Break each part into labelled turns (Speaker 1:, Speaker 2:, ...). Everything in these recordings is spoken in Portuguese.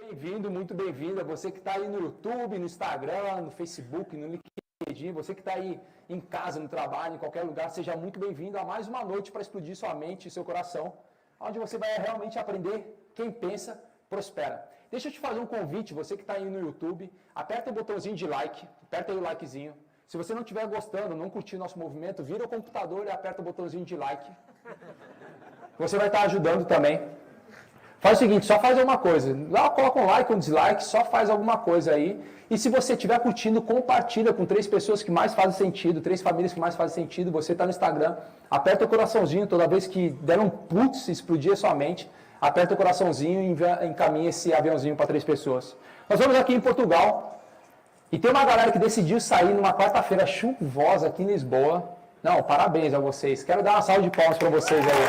Speaker 1: Bem-vindo, muito bem-vinda. Você que está aí no YouTube, no Instagram, no Facebook, no LinkedIn, você que está aí em casa, no trabalho, em qualquer lugar, seja muito bem-vindo a mais uma noite para explodir sua mente e seu coração, onde você vai realmente aprender. Quem pensa, prospera. Deixa eu te fazer um convite, você que está aí no YouTube, aperta o botãozinho de like, aperta aí o likezinho. Se você não estiver gostando, não curtir nosso movimento, vira o computador e aperta o botãozinho de like. Você vai estar ajudando também. Faz o seguinte, só faz alguma coisa. Lá coloca um like, um dislike, só faz alguma coisa aí. E se você estiver curtindo, compartilha com 3 pessoas que mais fazem sentido, 3 famílias que mais fazem sentido. Você está no Instagram, aperta o coraçãozinho toda vez que der um putz, explodir a sua mente. Aperta o coraçãozinho e encaminha esse aviãozinho para 3 pessoas. Nós vamos aqui em Portugal. E tem uma galera que decidiu sair numa quarta-feira chuvosa aqui em Lisboa. Não, parabéns a vocês. Quero dar uma salva de palmas para vocês aí.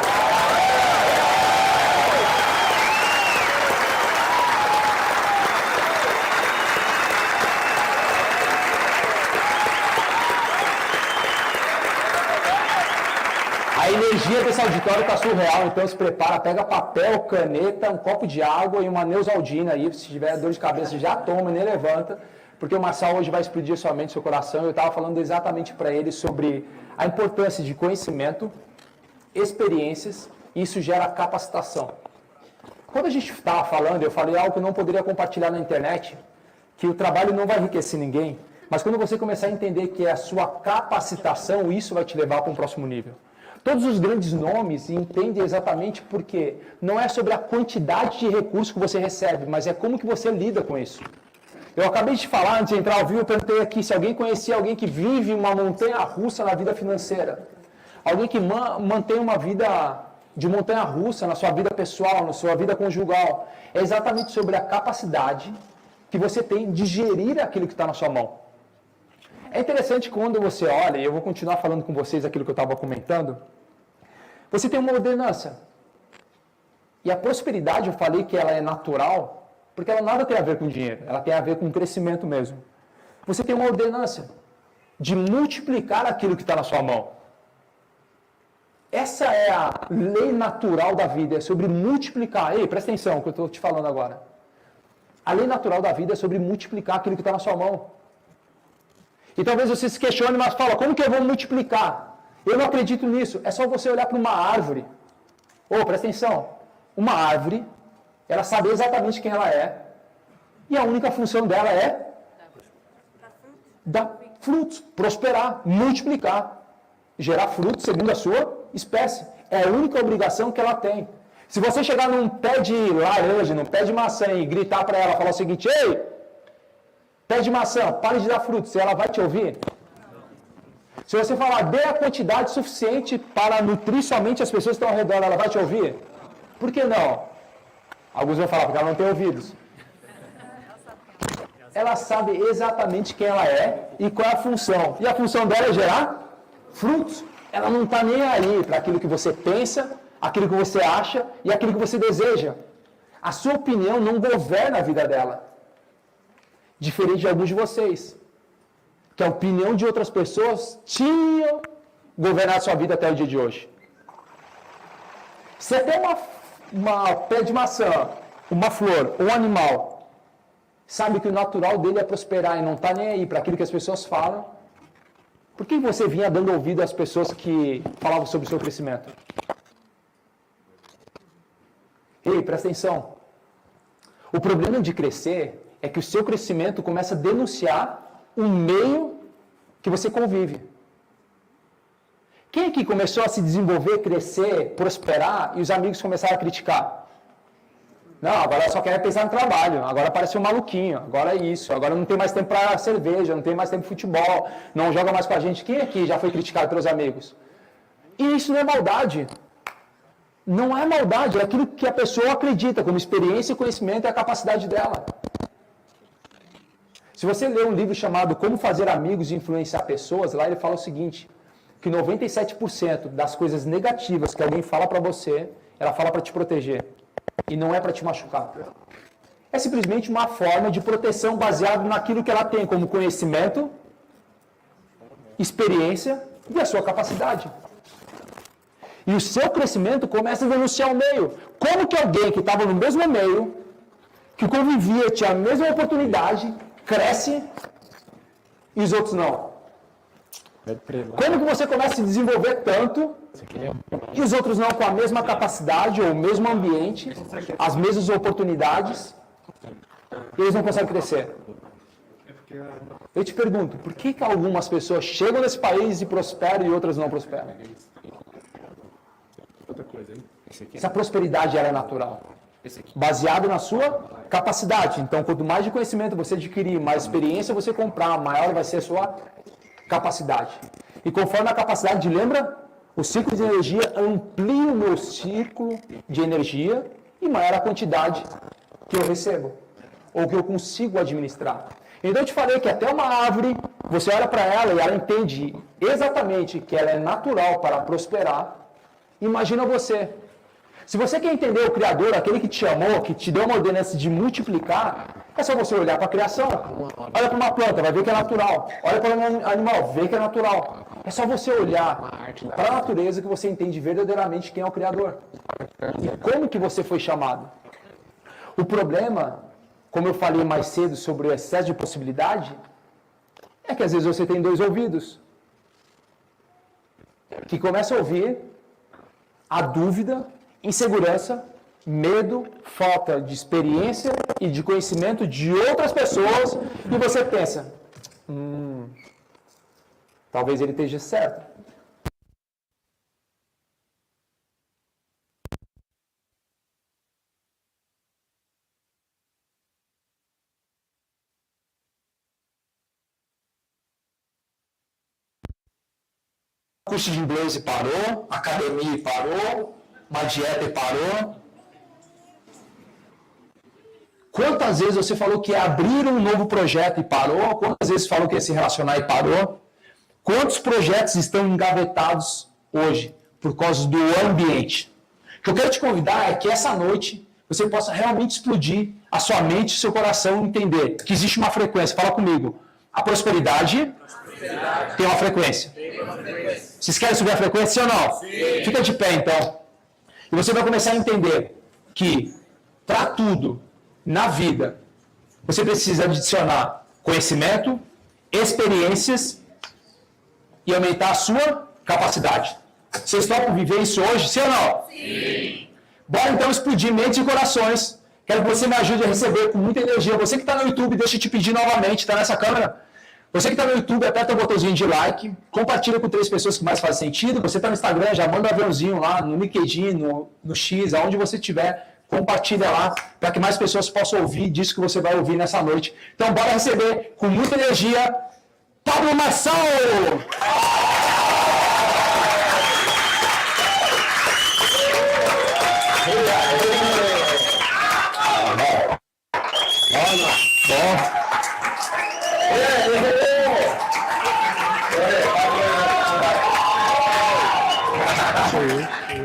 Speaker 1: A energia desse auditório está surreal, então se prepara, pega papel, caneta, um copo de água e uma Neusaldina aí. Se tiver dor de cabeça, já toma e nem levanta, porque o Marçal hoje vai explodir sua mente, seu coração. Eu estava falando exatamente para ele sobre a importância de conhecimento, experiências, e isso gera capacitação. Quando a gente estava falando, eu falei algo que eu não poderia compartilhar na internet, que o trabalho não vai enriquecer ninguém, mas quando você começar a entender que é a sua capacitação, isso vai te levar para um próximo nível. Todos os grandes nomes entendem exatamente porque não é sobre a quantidade de recursos que você recebe, mas é como que você lida com isso. Eu acabei de falar, antes de entrar ao vivo, eu perguntei aqui se alguém conhecia alguém que vive uma montanha-russa na vida financeira. Alguém que mantém uma vida de montanha-russa na sua vida pessoal, na sua vida conjugal. É exatamente sobre a capacidade que você tem de gerir aquilo que está na sua mão. É interessante quando você olha, e eu vou continuar falando com vocês aquilo que eu estava comentando, você tem uma ordenança. E a prosperidade, eu falei que ela é natural, porque ela nada tem a ver com dinheiro, ela tem a ver com crescimento mesmo. Você tem uma ordenança de multiplicar aquilo que está na sua mão. Essa é a lei natural da vida, é sobre multiplicar. Ei, presta atenção no que eu estou te falando agora. A lei natural da vida é sobre multiplicar aquilo que está na sua mão. E talvez você se questione, mas fala, como que eu vou multiplicar? Eu não acredito nisso. É só você olhar para uma árvore. Presta atenção. Uma árvore, ela sabe exatamente quem ela é. E a única função dela é dar frutos, prosperar, multiplicar. Gerar frutos segundo a sua espécie. É a única obrigação que ela tem. Se você chegar num pé de laranja, num pé de maçã e gritar para ela, falar o seguinte, ei, pé de maçã, pare de dar frutos, ela vai te ouvir? Se você falar, dê a quantidade suficiente para nutrir somente as pessoas que estão ao redor, ela vai te ouvir? Por que não? Alguns vão falar, porque ela não tem ouvidos. Ela sabe exatamente quem ela é e qual é a função. E a função dela é gerar frutos. Ela não está nem aí para aquilo que você pensa, aquilo que você acha e aquilo que você deseja. A sua opinião não governa a vida dela. Diferente de alguns de vocês, que a opinião de outras pessoas tinham governado a sua vida até o dia de hoje. Se até uma pé de maçã, uma flor, um animal, sabe que o natural dele é prosperar e não está nem aí para aquilo que as pessoas falam, por que você vinha dando ouvido às pessoas que falavam sobre o seu crescimento? Ei, presta atenção. O problema de crescer é que o seu crescimento começa a denunciar o meio que você convive. Quem aqui começou a se desenvolver, crescer, prosperar e os amigos começaram a criticar? Não, agora só quer pensar no trabalho, agora parece um maluquinho, agora é isso, agora não tem mais tempo para cerveja, não tem mais tempo para futebol, não joga mais com a gente. Quem aqui já foi criticado pelos amigos? E isso não é maldade. Não é maldade, é aquilo que a pessoa acredita, como experiência e conhecimento é a capacidade dela. Se você ler um livro chamado Como Fazer Amigos e Influenciar Pessoas, lá ele fala o seguinte, que 97% das coisas negativas que alguém fala para você, ela fala para te proteger. E não é para te machucar. É simplesmente uma forma de proteção baseada naquilo que ela tem como conhecimento, experiência e a sua capacidade. E o seu crescimento começa a denunciar o meio. Como que alguém que estava no mesmo meio, que o convivia tinha a mesma oportunidade, cresce e os outros não? Como que você começa a se desenvolver tanto e os outros não com a mesma capacidade ou o mesmo ambiente, as mesmas oportunidades, e eles não conseguem crescer? Eu te pergunto, por que algumas pessoas chegam nesse país e prosperam e outras não prosperam? Essa prosperidade ela é natural, baseado na sua capacidade. Então, quanto mais de conhecimento você adquirir, mais experiência você comprar, maior vai ser a sua capacidade. E conforme a capacidade, lembra? O ciclo de energia amplia o meu ciclo de energia e maior a quantidade que eu recebo, ou que eu consigo administrar. Então eu te falei que até uma árvore, você olha para ela e ela entende exatamente que ela é natural para prosperar. Imagina você. Se você quer entender o Criador, aquele que te chamou, que te deu uma ordenança de multiplicar, é só você olhar para a criação. Olha para uma planta, vai ver que é natural. Olha para um animal, vê que é natural. É só você olhar para a natureza que você entende verdadeiramente quem é o Criador. E como que você foi chamado. O problema, como eu falei mais cedo sobre o excesso de possibilidade, é que às vezes você tem 2 ouvidos. Que começa a ouvir a dúvida, insegurança, medo, falta de experiência e de conhecimento de outras pessoas, e você pensa, talvez ele esteja certo. O curso de inglês parou, a academia parou, uma dieta parou. Quantas vezes você falou que ia abrir um novo projeto e parou? Quantas vezes falou que ia se relacionar e parou? Quantos projetos estão engavetados hoje por causa do ambiente? O que eu quero te convidar é que essa noite você possa realmente explodir a sua mente e seu coração e entender que existe uma frequência. Fala comigo. A prosperidade tem uma frequência. Vocês querem subir a frequência, sim ou não? Sim. Fica de pé, então. E você vai começar a entender que, para tudo na vida, você precisa adicionar conhecimento, experiências e aumentar a sua capacidade. Vocês topam viver isso hoje, sim ou não? Sim. Bora então explodir mentes e corações. Quero que você me ajude a receber com muita energia. Você que está no YouTube, deixa eu te pedir novamente, está nessa câmera. Você que está no YouTube, aperta o botãozinho de like, compartilha com 3 pessoas que mais fazem sentido. Você está no Instagram, já manda um aviãozinho lá, no LinkedIn, no X, aonde você estiver, compartilha lá, para que mais pessoas possam ouvir disso que você vai ouvir nessa noite. Então, bora receber com muita energia, Pablo Marçal!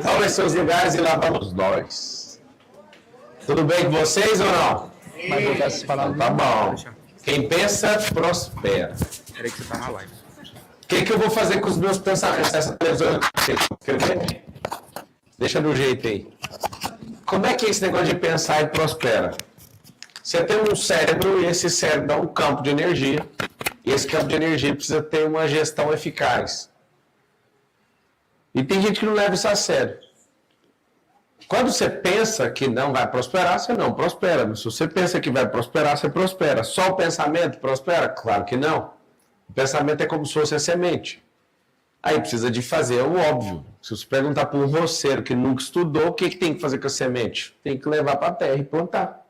Speaker 1: Salve seus lugares e lá vamos nós. Tudo bem com vocês ou não? Vai voltar essas palavras. Tá bom. Quem pensa, prospera.
Speaker 2: Peraí que você tá na live.
Speaker 1: O que eu vou fazer com os meus pensamentos nessa televisão? Deixa do jeito aí. Como é que é esse negócio de pensar e prospera? Você tem um cérebro e esse cérebro dá um campo de energia. E esse campo de energia precisa ter uma gestão eficaz. E tem gente que não leva isso a sério. Quando você pensa que não vai prosperar, você não prospera. Mas se você pensa que vai prosperar, você prospera. Só o pensamento prospera? Claro que não. O pensamento é como se fosse a semente. Aí precisa de fazer o óbvio. Se você perguntar para um roceiro que nunca estudou, o que tem que fazer com a semente? Tem que levar para a terra e plantar.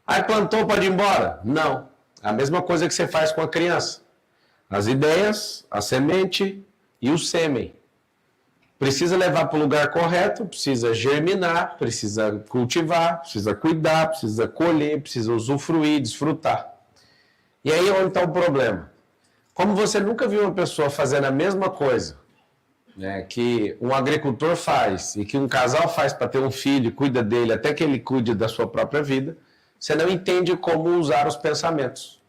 Speaker 1: Aí plantou, pode ir embora? Não. É a mesma coisa que você faz com a criança. As ideias, a semente e o sêmen. Precisa levar para o lugar correto, precisa germinar, precisa cultivar, precisa cuidar, precisa colher, precisa usufruir, desfrutar. E aí onde está o problema? Como você nunca viu uma pessoa fazendo a mesma coisa, né, que um agricultor faz e que um casal faz para ter um filho, cuida dele até que ele cuide da sua própria vida, você não entende como usar os pensamentos.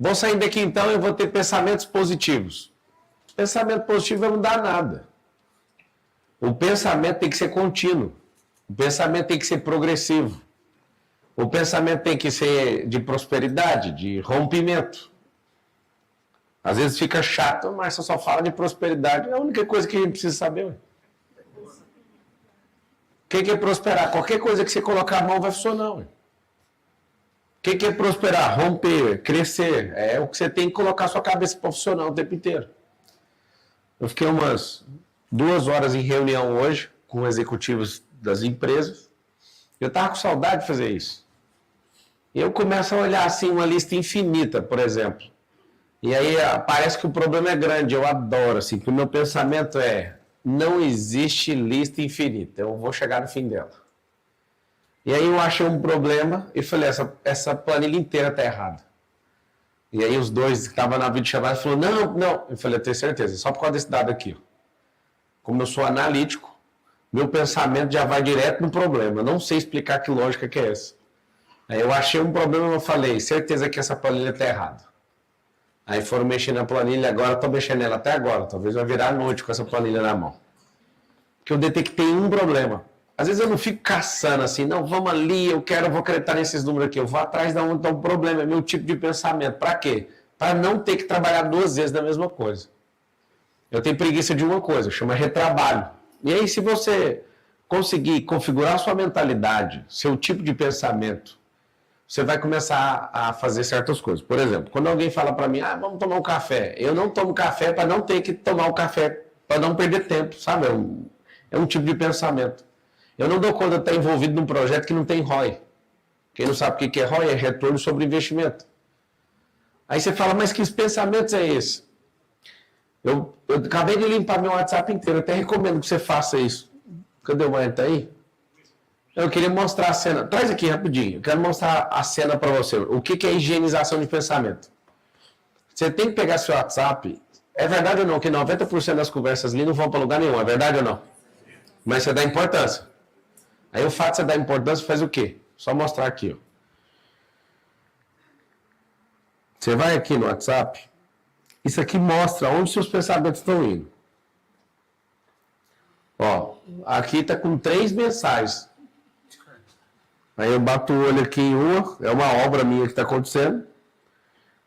Speaker 1: Vou sair daqui então e vou ter pensamentos positivos. Pensamento positivo não dá nada. O pensamento tem que ser contínuo.
Speaker 2: O pensamento tem que ser progressivo. O pensamento tem que ser de prosperidade, de rompimento. Às vezes fica chato, mas só fala de prosperidade. É a única coisa que a gente precisa saber. O que é prosperar? Qualquer coisa que você colocar a mão vai funcionar. O que é prosperar? Romper, crescer. É o que você tem que colocar a sua cabeça para funcionar o tempo inteiro. Eu fiquei umas 2 horas em reunião hoje com executivos das empresas. Eu estava com saudade de fazer isso. E eu começo a olhar assim uma lista infinita, por exemplo. E aí parece que o problema é grande. Eu adoro, assim, que o meu pensamento é: não existe lista infinita. Eu vou chegar no fim dela. E aí eu achei um problema e falei: essa planilha inteira está errada. E aí os dois que estavam na videochamada falaram: não. Eu falei: eu tenho certeza, só por causa desse dado aqui. Como eu sou analítico, meu pensamento já vai direto no problema. Eu não sei explicar que lógica que é essa. Aí eu achei um problema e eu falei: certeza que essa planilha está errada. Aí foram mexer na planilha, agora estou mexendo nela até agora. Talvez vai virar a noite com essa planilha na mão. Porque eu detectei um problema. Às vezes eu não fico caçando assim: não, vamos ali, vou acreditar nesses números aqui. Eu vou atrás de onde está o problema, é meu tipo de pensamento. Para quê? Para não ter que trabalhar 2 vezes na mesma coisa. Eu tenho preguiça de uma coisa, chama retrabalho. E aí, se você conseguir configurar a sua mentalidade, seu tipo de pensamento, você vai começar a fazer certas coisas. Por exemplo, quando alguém fala para mim: vamos tomar um café. Eu não tomo café para não ter que tomar o café, para não perder tempo, sabe? É um tipo de pensamento. Eu não dou conta de estar envolvido num projeto que não tem ROI. Quem não sabe o que é ROI? É retorno sobre investimento. Aí você fala: mas que pensamentos é esse? Eu acabei de limpar meu WhatsApp inteiro. Eu até recomendo que você faça isso. Cadê o Maia? Tá aí? Eu queria mostrar a cena. Traz aqui rapidinho. Eu quero mostrar a cena para você. O que é higienização de pensamento? Você tem que pegar seu WhatsApp. É verdade ou não que 90% das conversas ali não vão para lugar nenhum? É verdade ou não? Mas você dá importância. Aí o fato de você dar importância faz o quê? Só mostrar aqui. Ó. Você vai aqui no WhatsApp. Isso aqui mostra onde seus pensamentos estão indo. Ó, aqui está com 3 mensagens. Aí eu bato o olho aqui em uma, é uma obra minha que está acontecendo.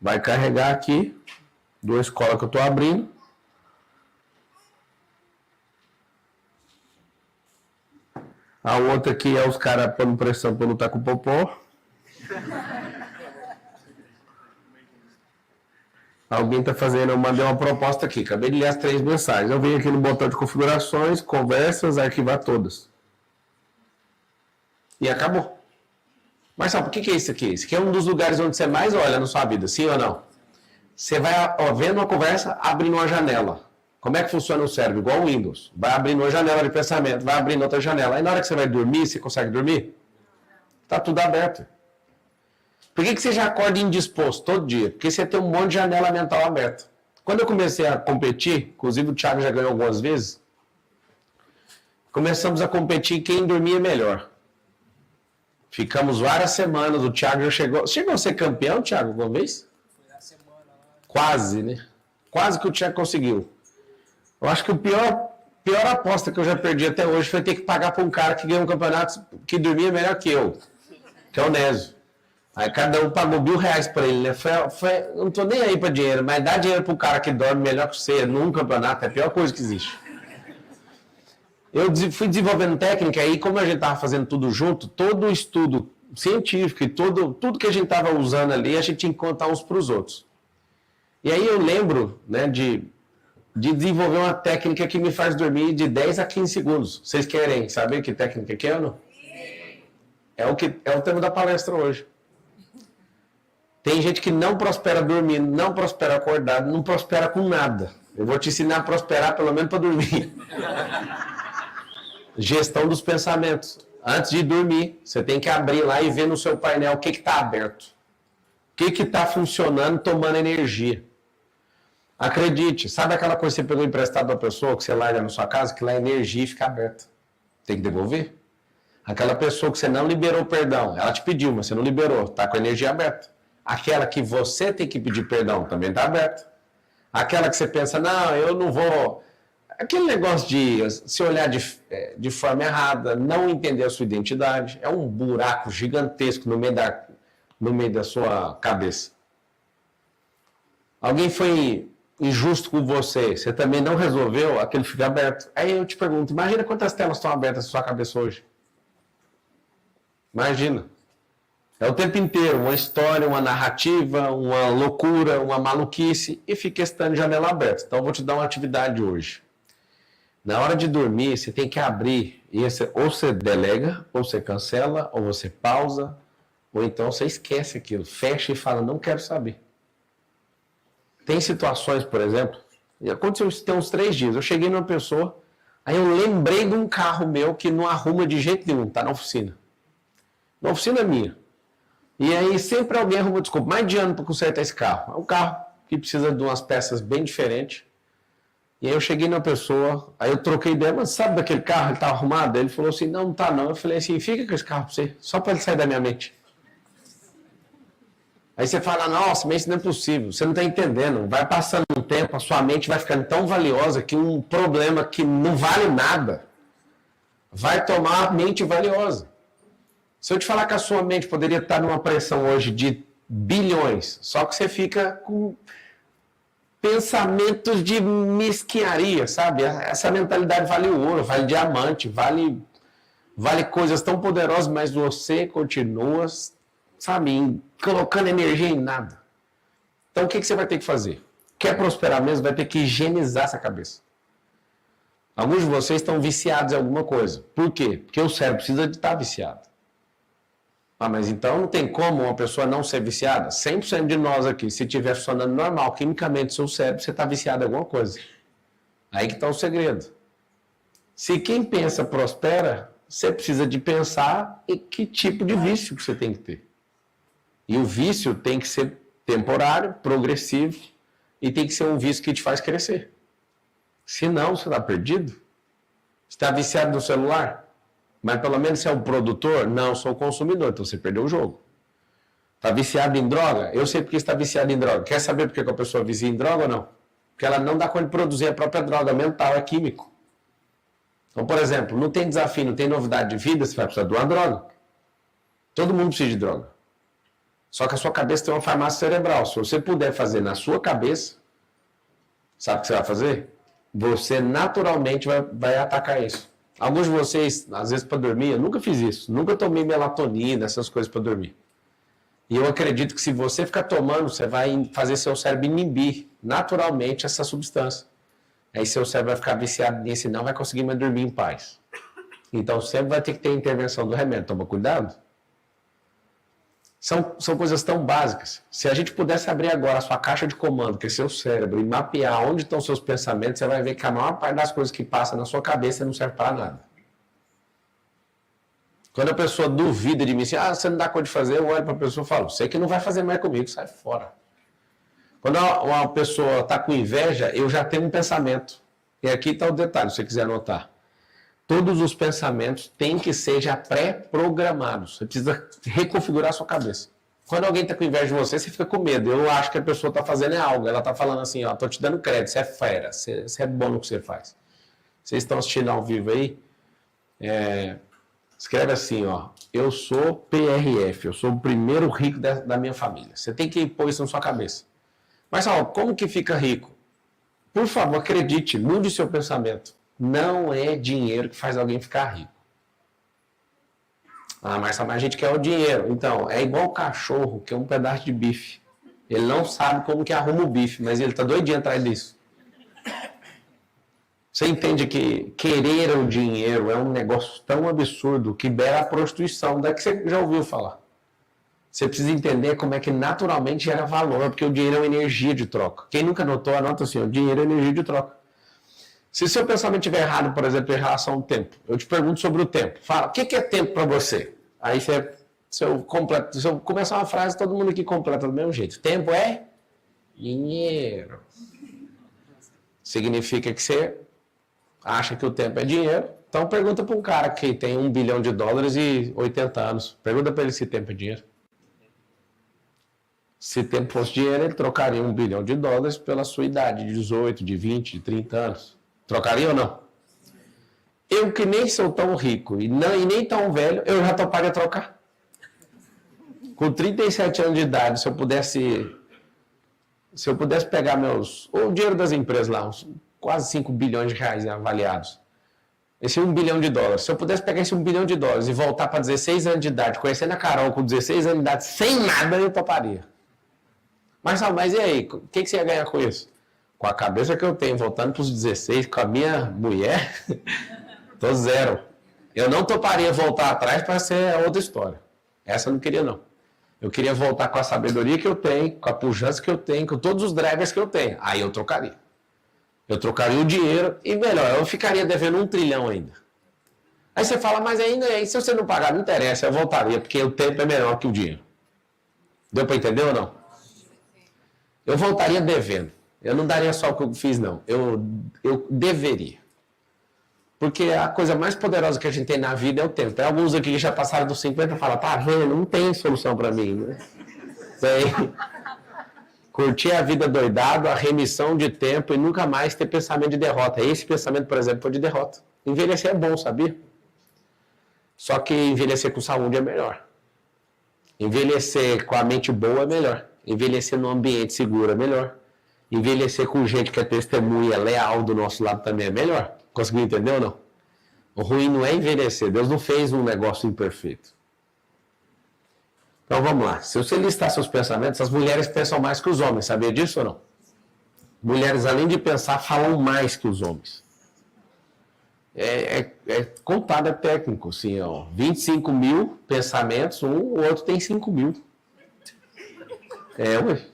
Speaker 2: Vai carregar aqui, 2 colas que eu estou abrindo. A outra aqui é os caras pondo pressão para lutar com o popó. Alguém está fazendo, eu mandei uma proposta aqui, acabei de ler as 3 mensagens. Eu venho aqui no botão de configurações, conversas, arquivar todas. E acabou. Marcelo, por que é isso aqui? Isso aqui é um dos lugares onde você mais olha na sua vida, sim ou não? Você vai vendo uma conversa, abrindo uma janela. Como é que funciona o cérebro? Igual o Windows. Vai abrindo uma janela de pensamento, vai abrindo outra janela. Aí na hora que você vai dormir, você consegue dormir? Está tudo aberto. Por que você já acorda indisposto todo dia? Porque você tem um monte de janela mental aberta. Quando eu comecei a competir, inclusive o Thiago já ganhou algumas vezes, começamos a competir quem dormia melhor. Ficamos várias semanas, o Thiago já chegou... Chegou a ser campeão, Thiago, alguma vez?
Speaker 3: Foi na semana lá.
Speaker 2: Quase, né? Quase que o Thiago conseguiu. Eu acho que a pior aposta que eu já perdi até hoje foi ter que pagar para um cara que ganhou um campeonato que dormia melhor que eu, que é o Nésio. Aí cada um pagou R$1.000 para ele, né? Eu não tô nem aí para dinheiro, mas dá dinheiro para o cara que dorme melhor que você num campeonato é a pior coisa que existe. Eu fui desenvolvendo técnica e como a gente estava fazendo tudo junto, todo o estudo científico e tudo que a gente estava usando ali, a gente tinha que contar uns para os outros. E aí eu lembro, né, de desenvolver uma técnica que me faz dormir de 10 a 15 segundos. Vocês querem saber que técnica que é ou não? É o tema da palestra hoje. Tem gente que não prospera dormindo, não prospera acordado, não prospera com nada. Eu vou te ensinar a prosperar pelo menos para dormir. Gestão dos pensamentos. Antes de dormir, você tem que abrir lá e ver no seu painel o que está aberto. O que está funcionando, tomando energia. Acredite, sabe aquela coisa que você pegou emprestado da pessoa, que você larga na sua casa, que lá é energia e fica aberta. Tem que devolver. Aquela pessoa que você não liberou perdão, ela te pediu, mas você não liberou, está com a energia aberta. Aquela que você tem que pedir perdão, também está aberta. Aquela que você pensa, não, eu não vou... aquele negócio de se olhar de forma errada, não entender a sua identidade, é um buraco gigantesco no meio da sua cabeça. Alguém foi injusto com você, você também não resolveu, aquilo fica aberto. Aí eu te pergunto, imagina quantas telas estão abertas na sua cabeça hoje. Imagina. É o tempo inteiro, uma história, uma narrativa, uma loucura, uma maluquice, e fica estando janela aberta. Então eu vou te dar uma atividade hoje. Na hora de dormir, você tem que abrir, ou você delega, ou você cancela, ou você pausa, ou então você esquece aquilo, fecha e fala, não quero saber. Tem situações, por exemplo, e aconteceu isso tem uns 3 dias, eu cheguei numa pessoa, aí eu lembrei de um carro meu que não arruma de jeito nenhum, tá na oficina. Na oficina minha. E aí sempre alguém arruma desculpa, mais de ano para consertar esse carro. É um carro que precisa de umas peças bem diferentes. E aí eu cheguei na pessoa, aí eu troquei ideia, mas sabe daquele carro, ele tá arrumado? Ele falou assim, não tá não. Eu falei assim, fica com esse carro para você, só para ele sair da minha mente. Aí você fala, nossa, mas isso não é possível, você não está entendendo. Vai passando um tempo, a sua mente vai ficando tão valiosa que um problema que não vale nada vai tomar a mente valiosa. Se eu te falar que a sua mente poderia estar numa pressão hoje de bilhões, só que você fica com pensamentos de mesquinharia, sabe? Essa mentalidade vale ouro, vale diamante, vale coisas tão poderosas, mas você continua, sabe, colocando energia em nada. Então o que você vai ter que fazer? Quer prosperar mesmo, vai ter que higienizar essa cabeça. Alguns de vocês estão viciados em alguma coisa. Por quê? Porque o cérebro precisa de estar viciado. Ah, mas então não tem como uma pessoa não ser viciada? 100% de nós aqui, se estiver funcionando normal, quimicamente, seu cérebro, você está viciado em alguma coisa. Aí que está o segredo. Se quem pensa prospera, você precisa de pensar em que tipo de vício que você tem que ter. E o vício tem que ser temporário, progressivo, e tem que ser um vício que te faz crescer. Senão, você está perdido. Você está viciado no celular? Mas pelo menos você é o produtor? Não, sou o consumidor, então você perdeu o jogo. Está viciado em droga? Eu sei porque está viciado em droga. Quer saber por que a pessoa vicia em droga ou não? Porque ela não dá conta de produzir a própria droga mental, é químico. Então, por exemplo, não tem desafio, não tem novidade de vida, você vai precisar de uma droga. Todo mundo precisa de droga. Só que a sua cabeça tem uma farmácia cerebral. Se você puder fazer na sua cabeça, sabe o que você vai fazer? Você naturalmente vai atacar isso. Alguns de vocês, às vezes para dormir, eu nunca fiz isso. Nunca tomei melatonina, essas coisas para dormir. E eu acredito que se você ficar tomando, você vai fazer seu cérebro inibir naturalmente essa substância. Aí seu cérebro vai ficar viciado nisso e não vai conseguir mais dormir em paz. Então sempre vai ter que ter intervenção do remédio. Toma cuidado. São coisas tão básicas. Se a gente pudesse abrir agora a sua caixa de comando, que é seu cérebro, e mapear onde estão seus pensamentos, você vai ver que a maior parte das coisas que passam na sua cabeça não serve para nada. Quando a pessoa duvida de mim, assim, você não dá conta de fazer, eu olho para a pessoa e falo, você que não vai fazer mais comigo, sai fora. Quando uma pessoa está com inveja, eu já tenho um pensamento. E aqui está o detalhe, se você quiser anotar. Todos os pensamentos têm que ser já pré-programados. Você precisa reconfigurar a sua cabeça. Quando alguém está com inveja de você, você fica com medo. Eu acho que a pessoa está fazendo algo. Ela está falando assim, ó, estou te dando crédito, você é fera, você é bom no que você faz. Vocês estão assistindo ao vivo aí? Escreve assim, ó, eu sou PRF, eu sou o primeiro rico da minha família. Você tem que pôr isso na sua cabeça. Mas, ó, como que fica rico? Por favor, acredite, mude seu pensamento. Não é dinheiro que faz alguém ficar rico. Ah, mas a gente quer o dinheiro. Então, é igual o cachorro, que é um pedaço de bife. Ele não sabe como que arruma o bife, mas ele está doidinho atrás disso. Você entende que querer o dinheiro é um negócio tão absurdo que beira a prostituição. Daí que você já ouviu falar. Você precisa entender como é que naturalmente gera valor, porque o dinheiro é uma energia de troca. Quem nunca notou, anota assim, o dinheiro é energia de troca. Se seu pensamento estiver errado, por exemplo, em relação ao tempo, eu te pergunto sobre o tempo. Fala, o que é tempo para você? Aí se eu começar uma frase, todo mundo aqui completa do mesmo jeito. Tempo é dinheiro. Significa que você acha que o tempo é dinheiro. Então pergunta para um cara que tem $1 bilhão e 80 anos. Pergunta para ele se tempo é dinheiro. Se tempo fosse dinheiro, ele trocaria $1 bilhão pela sua idade, de 18, de 20, de 30 anos. Trocaria ou não? Eu que nem sou tão rico e nem tão velho, eu já toparia trocar. Com 37 anos de idade, se eu pudesse pegar o dinheiro das empresas lá, uns quase 5 bilhões de reais, né, avaliados. Esse 1 bilhão de dólares. Se eu pudesse pegar esse 1 bilhão de dólares e voltar para 16 anos de idade, conhecendo a Carol com 16 anos de idade, sem nada, eu toparia. Mas e aí? O que você ia ganhar com isso? Com a cabeça que eu tenho, voltando para os 16, com a minha mulher, tô zero. Eu não toparia voltar atrás para ser outra história. Essa eu não queria, não. Eu queria voltar com a sabedoria que eu tenho, com a pujança que eu tenho, com todos os drivers que eu tenho. Aí eu trocaria. Eu trocaria o dinheiro e, melhor, eu ficaria devendo 1 trilhão ainda. Aí você fala, mas ainda, se você não pagar, não interessa, eu voltaria, porque o tempo é melhor que o dinheiro. Deu para entender ou não? Eu voltaria devendo. Eu não daria só o que eu fiz, não. Eu deveria. Porque a coisa mais poderosa que a gente tem na vida é o tempo. Tem alguns aqui que já passaram dos 50 e falam, tá vendo, não tem solução para mim. Né? Tem. Curtir a vida doidado, a remissão de tempo e nunca mais ter pensamento de derrota. Esse pensamento, por exemplo, foi de derrota. Envelhecer é bom, sabia? Só que envelhecer com saúde é melhor. Envelhecer com a mente boa é melhor. Envelhecer num ambiente seguro é melhor. Envelhecer com gente que é testemunha, leal do nosso lado também é melhor. Conseguiu entender ou não? O ruim não é envelhecer. Deus não fez um negócio imperfeito. Então vamos lá. Se você listar seus pensamentos, as mulheres pensam mais que os homens. Sabia disso ou não? Mulheres, além de pensar, falam mais que os homens. É contado, é técnico. Assim, ó, 25 mil pensamentos, o outro tem 5 mil. Ué.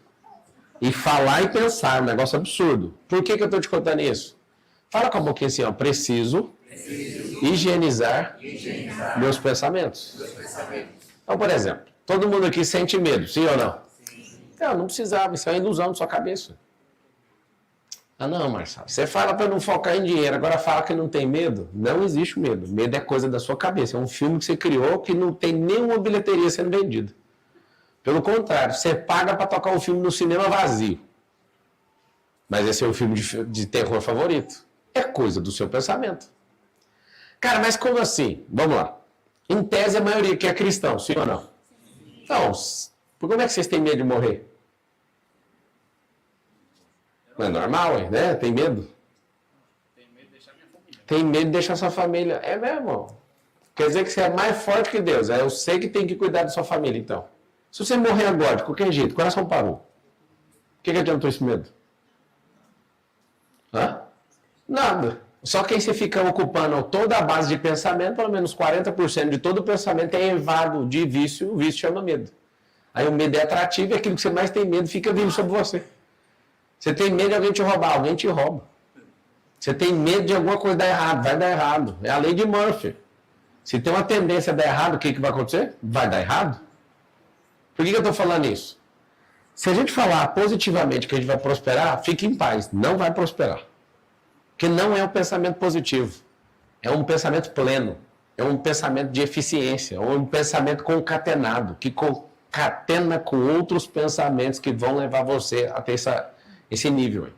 Speaker 2: E falar e pensar, um negócio absurdo. Por que eu estou te contando isso? Fala com a boquinha assim, ó. Preciso higienizar meus pensamentos. Então, por exemplo, todo mundo aqui sente medo, sim ou não? Não precisava, isso é uma ilusão da sua cabeça. Não, Marcelo, você fala para não focar em dinheiro, agora fala que não tem medo. Não existe medo. Medo é coisa da sua cabeça. É um filme que você criou que não tem nenhuma bilheteria sendo vendida. Pelo contrário, você paga para tocar um filme no cinema vazio. Mas esse é o filme de terror favorito. É coisa do seu pensamento. Cara, mas como assim? Vamos lá. Em tese, a maioria que é cristão, sim ou não? Então, como é que vocês têm medo de morrer? Não é normal, né? Tem medo?
Speaker 3: Tem medo de deixar minha família.
Speaker 2: Tem medo de deixar sua família. É mesmo. Quer dizer que você é mais forte que Deus. Eu sei que tem que cuidar da sua família, então. Se você morrer agora, de qualquer jeito, o coração parou. O que adiantou esse medo? Nada. Só que aí você fica ocupando toda a base de pensamento, pelo menos 40% de todo o pensamento é evado de vício, o vício chama medo. Aí o medo é atrativo e aquilo que você mais tem medo fica vindo sobre você. Você tem medo de alguém te roubar, alguém te rouba. Você tem medo de alguma coisa dar errado, vai dar errado. É a lei de Murphy. Se tem uma tendência a dar errado, o que vai acontecer? Vai dar errado. Por que eu estou falando isso? Se a gente falar positivamente que a gente vai prosperar, fique em paz, não vai prosperar. Porque não é um pensamento positivo. É um pensamento pleno. É um pensamento de eficiência. É um pensamento concatenado, que concatena com outros pensamentos que vão levar você a ter esse nível.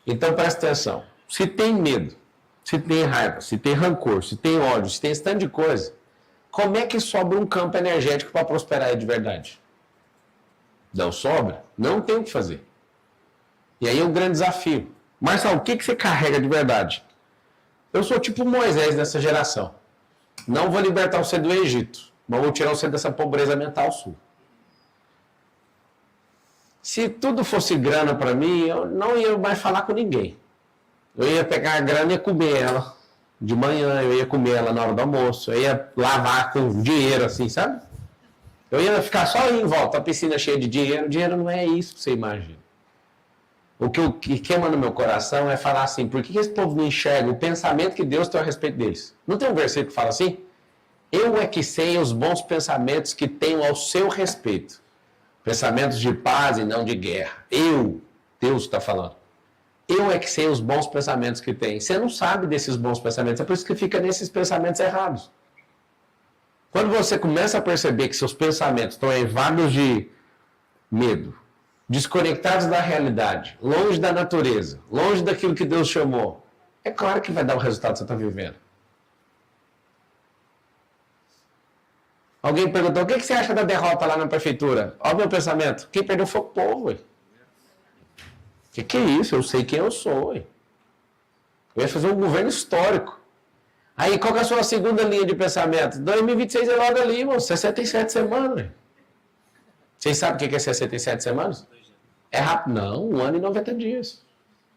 Speaker 2: Então presta atenção. Se tem medo, se tem raiva, se tem rancor, se tem ódio, se tem esse tanto de coisa, como é que sobra um campo energético para prosperar aí de verdade? Não sobra? Não tem o que fazer. E aí é um grande desafio. Marcelo, o que você carrega de verdade? Eu sou tipo Moisés nessa geração. Não vou libertar você do Egito, mas vou tirar você dessa pobreza mental sua. Se tudo fosse grana para mim, eu não ia mais falar com ninguém. Eu ia pegar a grana e ia comer ela de manhã, eu ia comer ela na hora do almoço, eu ia lavar com dinheiro assim, sabe? Eu ia ficar só em volta, a piscina cheia de dinheiro. Dinheiro não é isso que você imagina. O que queima no meu coração é falar assim, por que esse povo não enxerga o pensamento que Deus tem a respeito deles? Não tem um versículo que fala assim? Eu é que sei os bons pensamentos que tenho ao seu respeito. Pensamentos de paz e não de guerra. Deus está falando. Eu é que sei os bons pensamentos que tem. Você não sabe desses bons pensamentos, é por isso que fica nesses pensamentos errados. Quando você começa a perceber que seus pensamentos estão evados de medo, desconectados da realidade, longe da natureza, longe daquilo que Deus chamou, É claro que vai dar o resultado que você está vivendo. Alguém perguntou, o que você acha da derrota lá na prefeitura? Olha o meu pensamento. Quem perdeu foi o povo, ué. Que é isso? Eu sei quem eu sou, ué. Eu ia fazer um governo histórico. Aí, qual que é a sua segunda linha de pensamento? 2026 é logo ali, irmão. 67 semanas, ué. Vocês sabem o que é 67 semanas? É rápido. Não, 1 ano e 90 dias.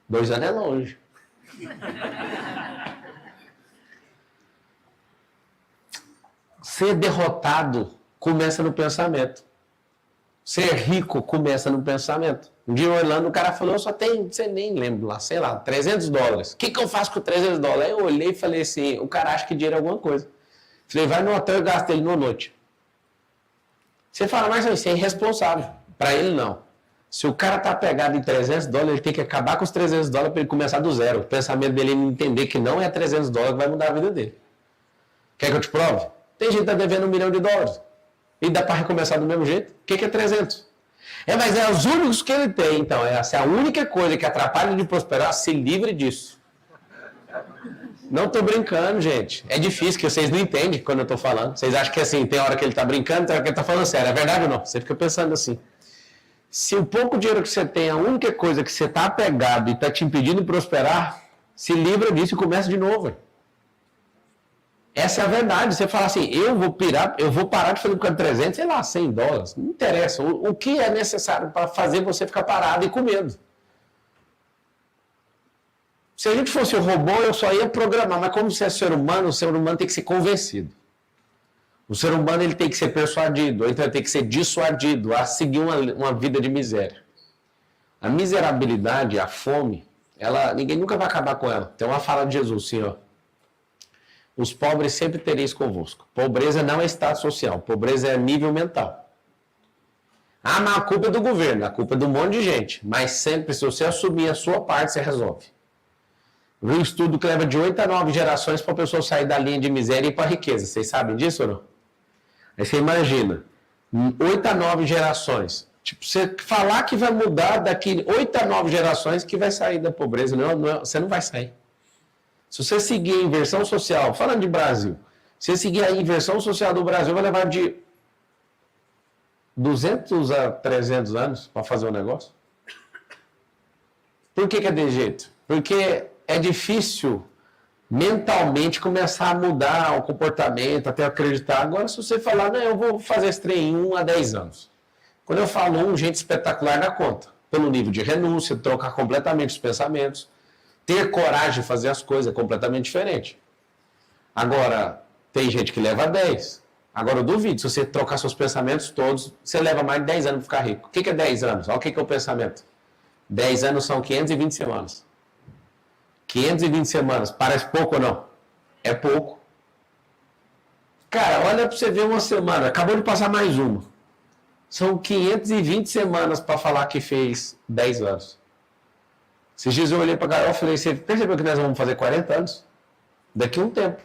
Speaker 2: 2 anos é longe. Ser derrotado começa no pensamento. Ser rico começa no pensamento. Um dia em Orlando o cara falou, eu só tenho, você nem lembra lá, sei lá, $300. O que eu faço com $300? Aí eu olhei e falei assim, o cara acha que dinheiro é alguma coisa. Falei, vai no hotel e gasta ele numa noite. Você fala, mas você é irresponsável. Para ele, não. Se o cara tá pegado em $300, ele tem que acabar com os $300 para ele começar do zero. O pensamento dele é entender que não é $300 que vai mudar a vida dele. Quer que eu te prove? Tem gente que tá devendo $1 milhão. E dá para recomeçar do mesmo jeito? O que é 300? Mas é os únicos que ele tem. Então, essa é a única coisa que atrapalha ele de prosperar. Se livre disso. Não estou brincando, gente. É difícil, que vocês não entendem quando eu estou falando. Vocês acham que assim, tem hora que ele está brincando, tem hora que ele está falando sério. É verdade ou não? Você fica pensando assim. Se o pouco dinheiro que você tem, a única coisa que você está apegado e está te impedindo de prosperar, se livra disso e começa de novo. Essa é a verdade. Você fala assim, eu vou parar de fazer por causa de 300, sei lá, $100. Não interessa. O que é necessário para fazer você ficar parado e com medo? Se a gente fosse um robô, eu só ia programar. Mas como você é ser humano, o ser humano tem que ser convencido. O ser humano ele tem que ser persuadido, ou então ele tem que ser dissuadido a seguir uma vida de miséria. A miserabilidade, a fome, ninguém nunca vai acabar com ela. Tem uma fala de Jesus, assim, ó. Os pobres sempre tereis convosco. Pobreza não é estado social, pobreza é nível mental. Ah, mas a culpa é do governo, a culpa é de um monte de gente. Mas sempre, se você assumir a sua parte, você resolve. Vi um estudo que leva de 8 a 9 gerações para a pessoa sair da linha de miséria e ir para a riqueza. Vocês sabem disso ou não? Aí você imagina, 8 a 9 gerações. Tipo, você falar que vai mudar daqui 8 a 9 gerações que vai sair da pobreza. Não, você não vai sair. Se você seguir a inversão social, falando de Brasil, se você seguir a inversão social do Brasil, vai levar de 200 a 300 anos para fazer o negócio. Por que é desse jeito? Porque é difícil mentalmente começar a mudar o comportamento, até acreditar. Agora, se você falar, não, eu vou fazer esse trem em 1 a 10 anos. Quando eu falo gente espetacular na conta. Pelo nível de renúncia, trocar completamente os pensamentos. Ter coragem de fazer as coisas é completamente diferente. Agora, tem gente que leva 10. Agora, eu duvido, se você trocar seus pensamentos todos, você leva mais de 10 anos para ficar rico. O que é 10 anos? Olha o que é o pensamento. 10 anos são 520 semanas. 520 semanas, parece pouco ou não? É pouco. Cara, olha para você ver uma semana, acabou de passar mais uma. São 520 semanas para falar que fez 10 anos. Esses dias eu olhei para a Carol e falei, você percebeu que nós vamos fazer 40 anos? Daqui a um tempo.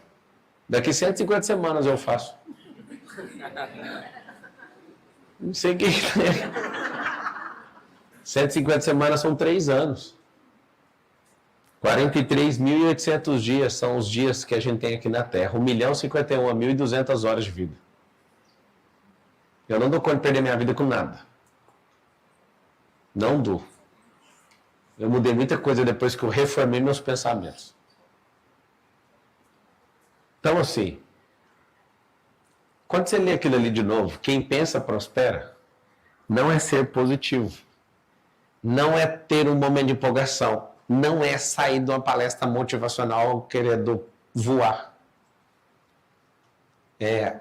Speaker 2: Daqui 150 semanas eu faço. Não sei o que é. 150 semanas são 3 anos. 43.800 dias são os dias que a gente tem aqui na Terra. 1.051.200 horas de vida. Eu não dou conta de perder minha vida com nada. Não dou. Eu mudei muita coisa depois que eu reformei meus pensamentos. Então, assim, quando você lê aquilo ali de novo, quem pensa prospera, não é ser positivo. Não é ter um momento de empolgação. Não é sair de uma palestra motivacional querendo voar. É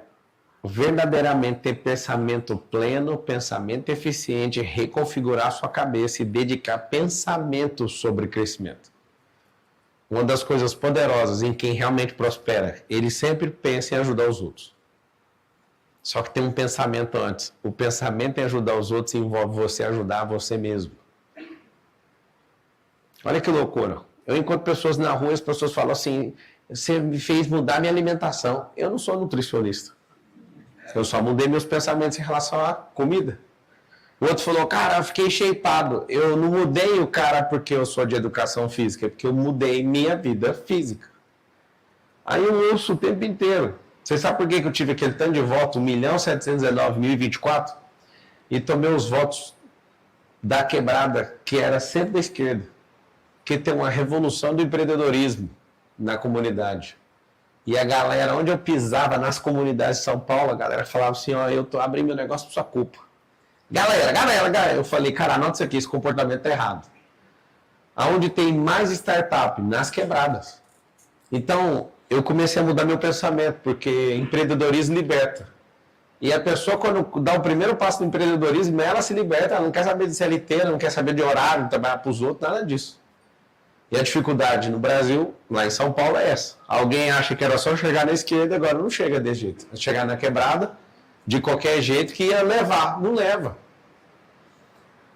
Speaker 2: verdadeiramente ter pensamento pleno, pensamento eficiente, reconfigurar sua cabeça e dedicar pensamento sobre crescimento. Uma das coisas poderosas em quem realmente prospera, ele sempre pensa em ajudar os outros. Só que tem um pensamento antes. O pensamento em ajudar os outros envolve você ajudar você mesmo. Olha que loucura. Eu encontro pessoas na rua e as pessoas falam assim, você me fez mudar minha alimentação. Eu não sou nutricionista. Eu só mudei meus pensamentos em relação à comida. O outro falou, cara, eu fiquei shapeado. Eu não mudei o cara porque eu sou de educação física, é porque eu mudei minha vida física. Aí eu ouço o tempo inteiro. Você sabe por que eu tive aquele tanto de voto, 1.719.024? E tomei os votos da quebrada, que era sempre da esquerda. Que tem uma revolução do empreendedorismo na comunidade. E a galera, onde eu pisava nas comunidades de São Paulo, a galera falava assim, ó, eu tô abrindo meu negócio por sua culpa. Galera. Eu falei, cara, anota isso aqui, esse comportamento tá errado. Aonde tem mais startup? Nas quebradas. Então, eu comecei a mudar meu pensamento, porque empreendedorismo liberta. E a pessoa, quando dá o primeiro passo no empreendedorismo, ela se liberta, ela não quer saber de CLT, ela não quer saber de horário, de trabalhar para os outros, nada disso. E a dificuldade no Brasil, lá em São Paulo, é essa. Alguém acha que era só chegar na esquerda, agora não chega desse jeito. É chegar na quebrada, de qualquer jeito, que ia levar. Não leva.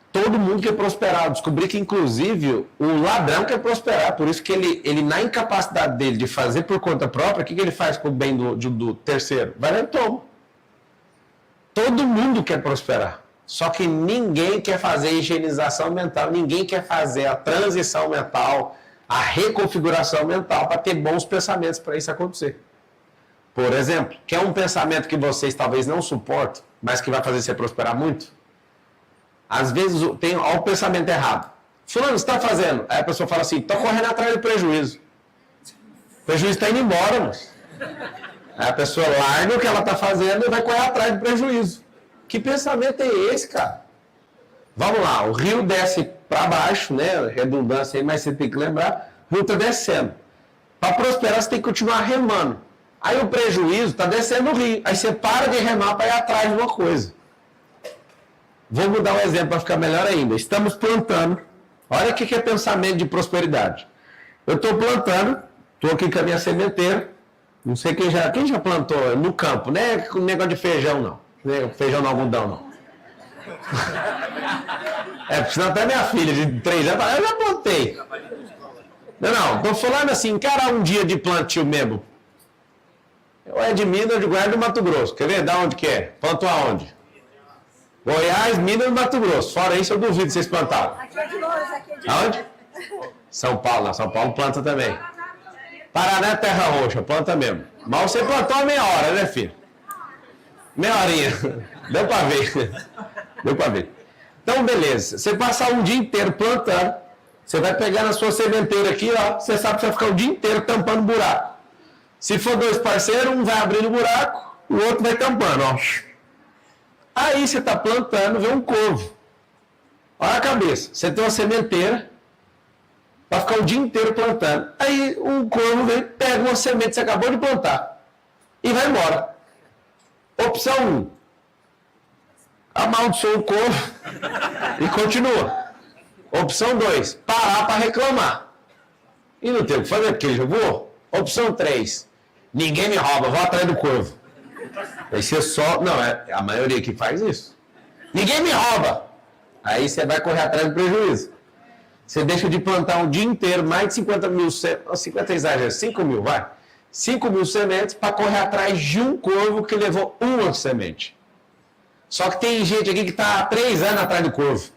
Speaker 2: Todo mundo quer prosperar. Eu descobri que, inclusive, o ladrão quer prosperar. Por isso que ele na incapacidade dele de fazer por conta própria, o que ele faz com o bem do terceiro? Vai lá e toma. Todo mundo quer prosperar. Só que ninguém quer fazer a higienização mental, ninguém quer fazer a transição mental, a reconfiguração mental para ter bons pensamentos para isso acontecer. Por exemplo, quer um pensamento que vocês talvez não suportem, mas que vai fazer você prosperar muito? Às vezes tem o pensamento errado. Fulano, você está fazendo? Aí a pessoa fala assim, estou correndo atrás do prejuízo. O prejuízo está indo embora, moço. Aí a pessoa larga o que ela está fazendo e vai correr atrás do prejuízo. Que pensamento é esse, cara? Vamos lá, o rio desce para baixo, né? Redundância aí, mas você tem que lembrar, o rio está descendo. Para prosperar, você tem que continuar remando. Aí o prejuízo está descendo o rio. Aí você para de remar para ir atrás de uma coisa. Vou mudar um exemplo para ficar melhor ainda. Estamos plantando. Olha o que é pensamento de prosperidade. Eu estou plantando, estou aqui com a minha sementeira. Não sei quem já plantou no campo, não é com negócio de feijão, não. Feijão no algodão, não. Porque senão até minha filha de 3 anos, eu já plantei. Não, estou falando assim, encarar um dia de plantio mesmo. Ou é de Minas, de Goiás, do Mato Grosso. Quer ver? Da onde que é? Plantou aonde? Goiás, Minas e Mato Grosso. Fora isso, eu duvido vocês plantaram.
Speaker 4: Aqui é de longe, aqui é de longe.
Speaker 2: Aonde? São Paulo. São Paulo planta também. Paraná é terra roxa, planta mesmo. Mas você plantou meia hora, né, filho? Meia horinha. Deu pra ver. Então, beleza. Você passar um dia inteiro plantando, você vai pegar na sua sementeira aqui, ó. Você sabe que você vai ficar o dia inteiro tampando buraco. Se for 2 parceiros, um vai abrindo o buraco, o outro vai tampando, ó. Aí você está plantando, vê um corvo. Olha a cabeça. Você tem uma sementeira, vai ficar o dia inteiro plantando. Aí um corvo vem, pega uma semente que você acabou de plantar e vai embora. Opção 1. Amaldiçoa o corvo e continua. Opção 2. Parar para reclamar. E não tem o que fazer, porque ele jogou. Opção 3. Ninguém me rouba, vou atrás do corvo. Aí você só... Não, é a maioria que faz isso. Ninguém me rouba. Aí você vai correr atrás do prejuízo. Você deixa de plantar um dia inteiro mais de 50 mil... 50 exageros, 5 mil, vai. 5 mil sementes para correr atrás de um corvo que levou uma semente. Só que tem gente aqui que está há 3 anos atrás do corvo.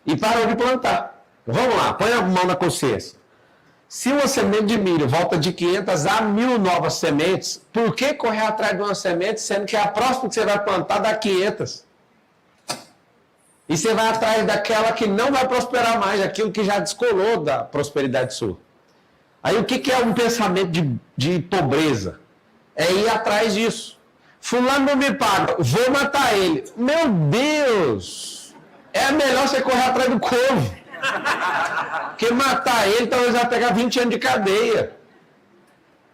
Speaker 2: E parou de plantar. Vamos lá, põe a mão na consciência. Se uma semente de milho volta de 500 a 1.000 novas sementes, por que correr atrás de uma semente, sendo que a próxima que você vai plantar dá 500? E você vai atrás daquela que não vai prosperar mais, aquilo que já descolou da prosperidade sua. Aí o que é um pensamento de pobreza? É ir atrás disso. Fulano não me paga, vou matar ele. Meu Deus! É melhor você correr atrás do corvo. Porque matar ele, talvez vai pegar 20 anos de cadeia.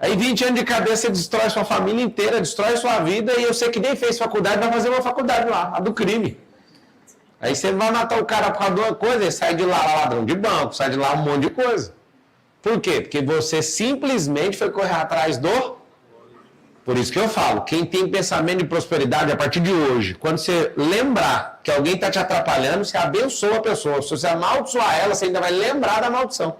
Speaker 2: Aí 20 anos de cadeia você destrói sua família inteira, destrói sua vida, e eu sei que nem fez faculdade, vai fazer uma faculdade lá, a do crime. Aí você vai matar o cara por causa de uma coisa, ele sai de lá ladrão de banco, sai de lá um monte de coisa. Por quê? Porque você simplesmente foi correr atrás do... Por isso que eu falo, quem tem pensamento de prosperidade a partir de hoje, quando você lembrar que alguém está te atrapalhando, você abençoa a pessoa. Se você amaldiçoar ela, você ainda vai lembrar da maldição.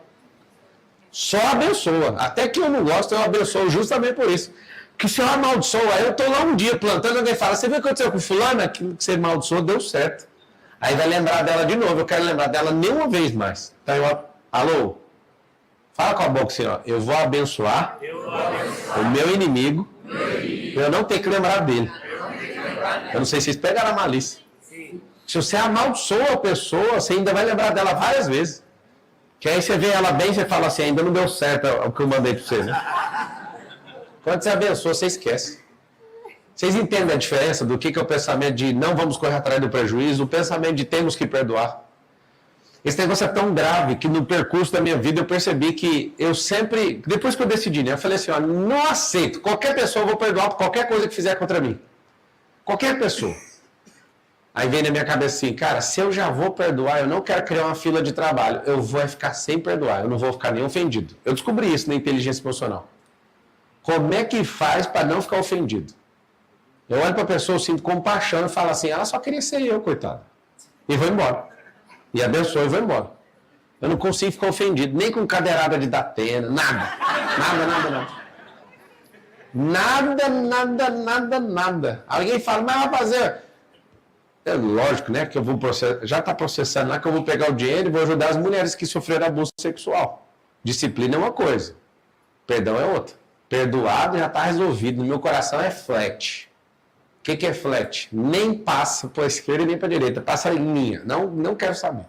Speaker 2: Só abençoa. Até que eu não gosto, eu abençoo justamente por isso. Que se eu amaldiçoo, aí eu tô lá um dia plantando, alguém fala, você viu o que aconteceu com fulano? Aquilo que você amaldiçoou deu certo. Aí vai lembrar dela de novo, eu quero lembrar dela nenhuma vez mais. Então eu, alô? Fala com a boca assim, ó, eu vou abençoar o meu inimigo, pra eu não ter que lembrar dele. Eu não sei se vocês pegaram a malícia. Se você amaldiçoa a pessoa, você ainda vai lembrar dela várias vezes. Que aí você vê ela bem, você fala assim, ainda não deu certo o que eu mandei pra você, né? Quando você abençoa, você esquece. Vocês entendem a diferença do que é o pensamento de não vamos correr atrás do prejuízo, o pensamento de temos que perdoar? Esse negócio é tão grave que no percurso da minha vida eu percebi que eu sempre, depois que eu decidi, né, eu falei assim, ó, não aceito, qualquer pessoa eu vou perdoar por qualquer coisa que fizer contra mim. Qualquer pessoa. Aí vem na minha cabeça assim, cara, se eu já vou perdoar, eu não quero criar uma fila de trabalho, eu vou ficar sem perdoar, eu não vou ficar nem ofendido. Eu descobri isso na inteligência emocional. Como é que faz para não ficar ofendido? Eu olho para a pessoa, eu sinto compaixão e falo assim, ela só queria ser eu, coitada. E vou embora. E abençoe e vou embora. Eu não consigo ficar ofendido, nem com cadeirada de Datena, nada. Nada. Alguém fala, mas vai fazer... É lógico, né, que eu vou processar, já está processando lá, que eu vou pegar o dinheiro e vou ajudar as mulheres que sofreram abuso sexual. Disciplina é uma coisa, perdão é outra. Perdoado já está resolvido, no meu coração é flat. O que é flat? Nem passa para a esquerda nem para a direita, passa em linha, não quero saber.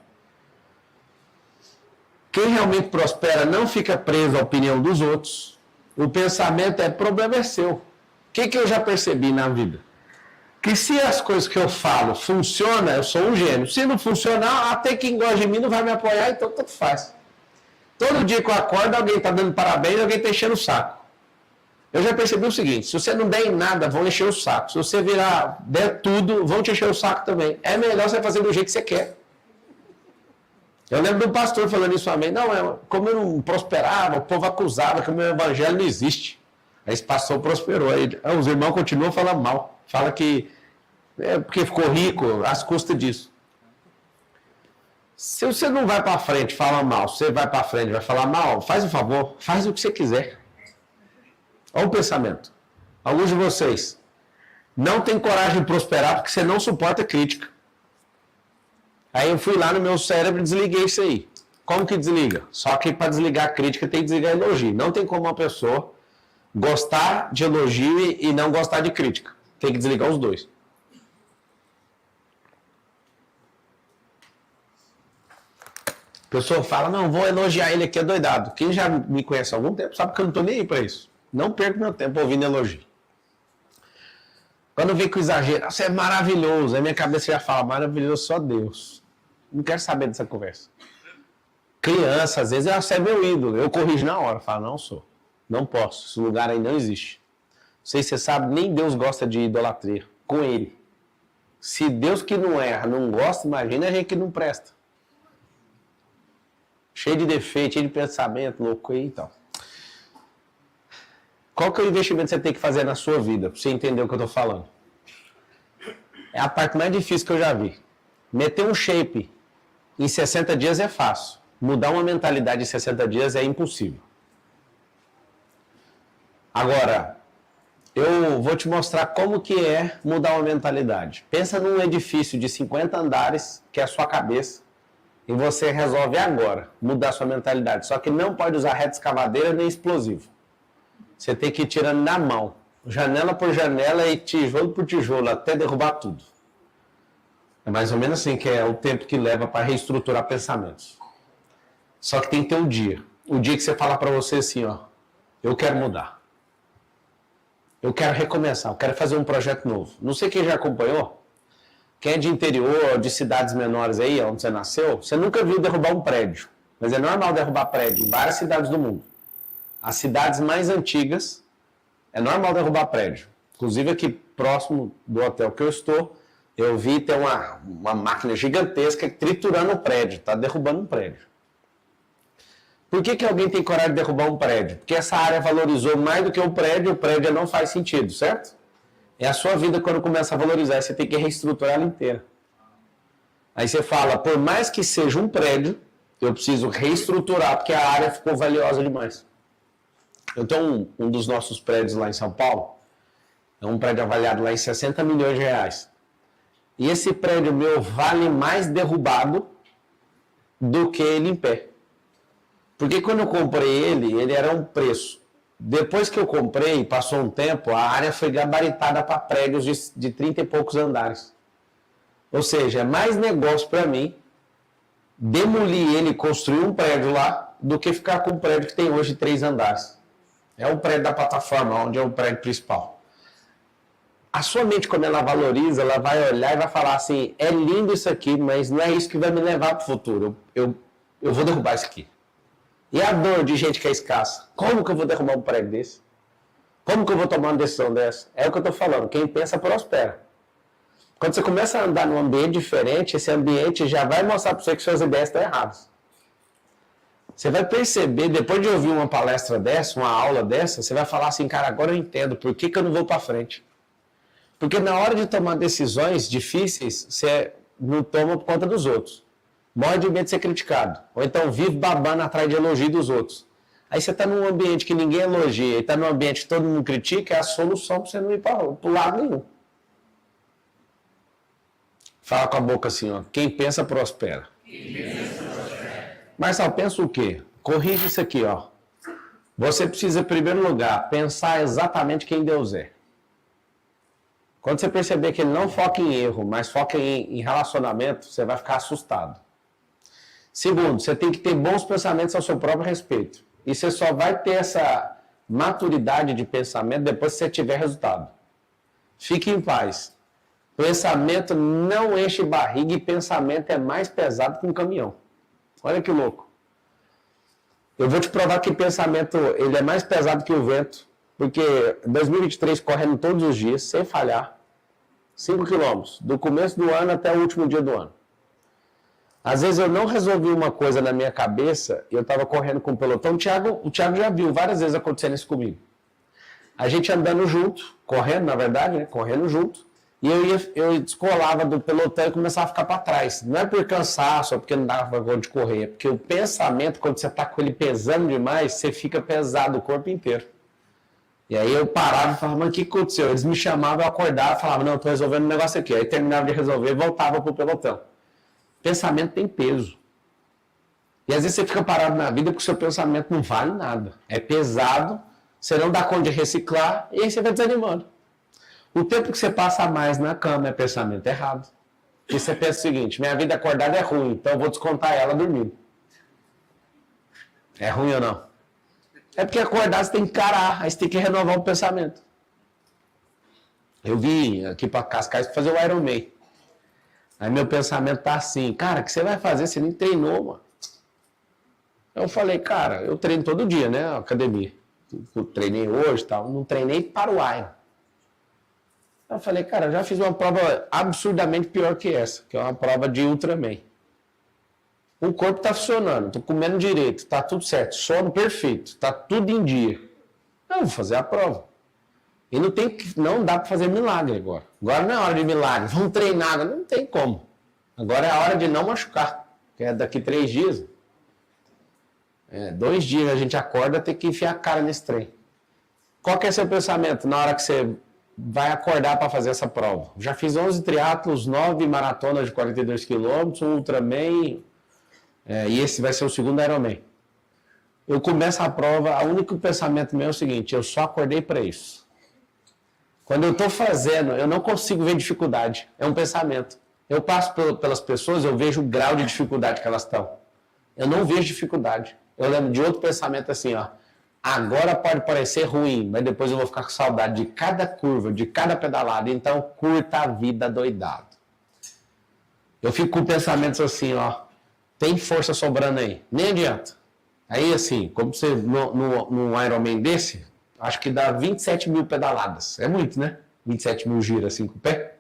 Speaker 2: Quem realmente prospera não fica preso à opinião dos outros, o pensamento é, problema é seu. O que eu já percebi na vida? Que se as coisas que eu falo funcionam, eu sou um gênio. Se não funcionar, até quem gosta de mim não vai me apoiar, então tanto faz. Todo dia que eu acordo, alguém está dando parabéns, alguém está enchendo o saco. Eu já percebi o seguinte, se você não der em nada, vão encher o saco. Se você der tudo, vão te encher o saco também. É melhor você fazer do jeito que você quer. Eu lembro do pastor falando isso a mim. Não, como eu não prosperava, o povo acusava que o meu evangelho não existe. Aí esse pastor prosperou. Aí, os irmãos continuam falando mal. Fala que é porque ficou rico às custas disso. Se você não vai para frente, fala mal. Se você vai para frente, vai falar mal, faz um favor, faz o que você quiser. Olha o pensamento. Alguns de vocês não têm coragem de prosperar porque você não suporta crítica. Aí eu fui lá no meu cérebro e desliguei isso aí. Como que desliga? Só que para desligar a crítica tem que desligar elogio. Não tem como uma pessoa gostar de elogio e não gostar de crítica. Tem que desligar os dois. A pessoa fala, não, vou elogiar ele aqui, é doidado. Quem já me conhece há algum tempo sabe que eu não estou nem aí para isso. Não perco meu tempo ouvindo elogio. Quando vem com exagero, você é maravilhoso. Aí minha cabeça já fala, maravilhoso só Deus. Não quero saber dessa conversa. Criança, às vezes, você é meu ídolo. Eu corrijo na hora, falo, não sou. Não posso, esse lugar aí não existe. Não sei se você sabe, nem Deus gosta de idolatria. Com ele. Se Deus que não erra, não gosta, imagina a gente que não presta. Cheio de defeito, cheio de pensamento, louco aí e tal. Qual que é o investimento que você tem que fazer na sua vida, para você entender o que eu estou falando? É a parte mais difícil que eu já vi. Meter um shape em 60 dias é fácil. Mudar uma mentalidade em 60 dias é impossível. Agora, eu vou te mostrar como que é mudar uma mentalidade. Pensa num edifício de 50 andares, que é a sua cabeça, e você resolve agora mudar sua mentalidade. Só que não pode usar reta escavadeira nem explosivo. Você tem que ir tirando na mão, janela por janela e tijolo por tijolo, até derrubar tudo. É mais ou menos assim que é o tempo que leva para reestruturar pensamentos. Só que tem que ter um dia. O dia que você fala para você assim, ó, eu quero mudar. Eu quero recomeçar, eu quero fazer um projeto novo. Não sei quem já acompanhou. Quem é de interior, de cidades menores aí, onde você nasceu, você nunca viu derrubar um prédio. Mas é normal derrubar prédio em várias cidades do mundo. As cidades mais antigas, é normal derrubar prédio. Inclusive aqui próximo do hotel que eu estou, eu vi ter uma máquina gigantesca triturando o prédio, está derrubando um prédio. Por que alguém tem coragem de derrubar um prédio? Porque essa área valorizou mais do que o prédio não faz sentido, certo? É a sua vida quando começa a valorizar, você tem que reestruturar ela inteira. Aí você fala, por mais que seja um prédio, eu preciso reestruturar, porque a área ficou valiosa demais. Eu tenho um dos nossos prédios lá em São Paulo, É um prédio avaliado lá em 60 milhões de reais. E esse prédio meu vale mais derrubado do que ele em pé. Porque quando eu comprei ele era um preço. Depois que eu comprei, passou um tempo, a área foi gabaritada para prédios de 30 e poucos andares. Ou seja, é mais negócio para mim demolir ele e construir um prédio lá do que ficar com um prédio que tem hoje 3 andares. É o prédio da plataforma, onde é o prédio principal. A sua mente, quando ela valoriza, ela vai olhar e vai falar assim, é lindo isso aqui, mas não é isso que vai me levar para o futuro. Eu vou derrubar isso aqui. E a dor de gente que é escassa? Como que eu vou derrubar um prédio desse? Como que eu vou tomar uma decisão dessa? É o que eu estou falando, quem pensa prospera. Quando você começa a andar num ambiente diferente, esse ambiente já vai mostrar para você que suas ideias estão erradas. Você vai perceber, depois de ouvir uma palestra dessa, uma aula dessa, você vai falar assim, cara, agora eu entendo por que eu não vou para frente. Porque na hora de tomar decisões difíceis, você não toma por conta dos outros. Morre de medo de ser criticado. Ou então vive babando atrás de elogio dos outros. Aí você está num ambiente que ninguém elogia e está num ambiente que todo mundo critica, é a solução para você não ir para o lado nenhum. Fala com a boca assim, ó. Quem pensa prospera. Marcelo, pensa o quê? Corrige isso aqui, ó. Você precisa, em primeiro lugar, pensar exatamente quem Deus é. Quando você perceber que ele não foca em erro, mas foca em relacionamento, você vai ficar assustado. Segundo, você tem que ter bons pensamentos ao seu próprio respeito. E você só vai ter essa maturidade de pensamento depois que você tiver resultado. Fique em paz. Pensamento não enche barriga e pensamento é mais pesado que um caminhão. Olha que louco. Eu vou te provar que pensamento ele é mais pesado que o vento. Porque 2023 correndo todos os dias, sem falhar, 5 quilômetros, do começo do ano até o último dia do ano. Às vezes eu não resolvi uma coisa na minha cabeça e eu estava correndo com o pelotão. O Thiago já viu várias vezes acontecendo isso comigo. A gente andando junto, correndo na verdade, né? Correndo junto. E eu descolava do pelotão e começava a ficar para trás. Não é por cansaço, é porque não dava conta de correr. É porque o pensamento, quando você está com ele pesando demais, você fica pesado o corpo inteiro. E aí eu parava e falava, mas o que aconteceu? Eles me chamavam, eu acordava e falava, não, eu estou resolvendo um negócio aqui. Aí terminava de resolver e voltava para o pelotão. Pensamento tem peso. E às vezes você fica parado na vida porque o seu pensamento não vale nada. É pesado, você não dá conta de reciclar e aí você vai desanimando. O tempo que você passa mais na cama é pensamento errado. E você pensa o seguinte, minha vida acordada é ruim, então eu vou descontar ela dormindo. É ruim ou não? É porque acordar você tem que encarar, aí você tem que renovar o pensamento. Eu vim aqui para Cascais para fazer o Ironman. Aí meu pensamento tá assim, cara, o que você vai fazer? Você nem treinou, mano. Eu falei, cara, eu treino todo dia, né, academia. Eu treinei hoje e tal, não treinei para o Iron. Eu falei, cara, eu já fiz uma prova absurdamente pior que essa, que é uma prova de Ultraman. O corpo está funcionando, estou comendo direito, está tudo certo, sono perfeito, está tudo em dia. Eu vou fazer a prova. E não dá para fazer milagre agora. Agora não é hora de milagre, vamos treinar, não tem como. Agora é a hora de não machucar, que é daqui 3 dias. 2 dias a gente acorda, tem que enfiar a cara nesse trem. Qual que é seu pensamento na hora que você vai acordar para fazer essa prova? Já fiz 11 triatlos, 9 maratonas de 42 quilômetros, um Ultraman... e esse vai ser o segundo Ironman. Eu começo a prova, o único pensamento meu é o seguinte, eu só acordei para isso. Quando eu estou fazendo, eu não consigo ver dificuldade, é um pensamento. Eu passo pelas pessoas, eu vejo o grau de dificuldade que elas estão. Eu não vejo dificuldade. Eu lembro de outro pensamento assim, ó, agora pode parecer ruim, mas depois eu vou ficar com saudade de cada curva, de cada pedalada, então curta a vida doidado. Eu fico com pensamentos assim, ó, tem força sobrando aí, nem adianta. Aí assim, como você num Ironman desse, acho que dá 27 mil pedaladas. É muito, né? 27 mil giros assim com o pé.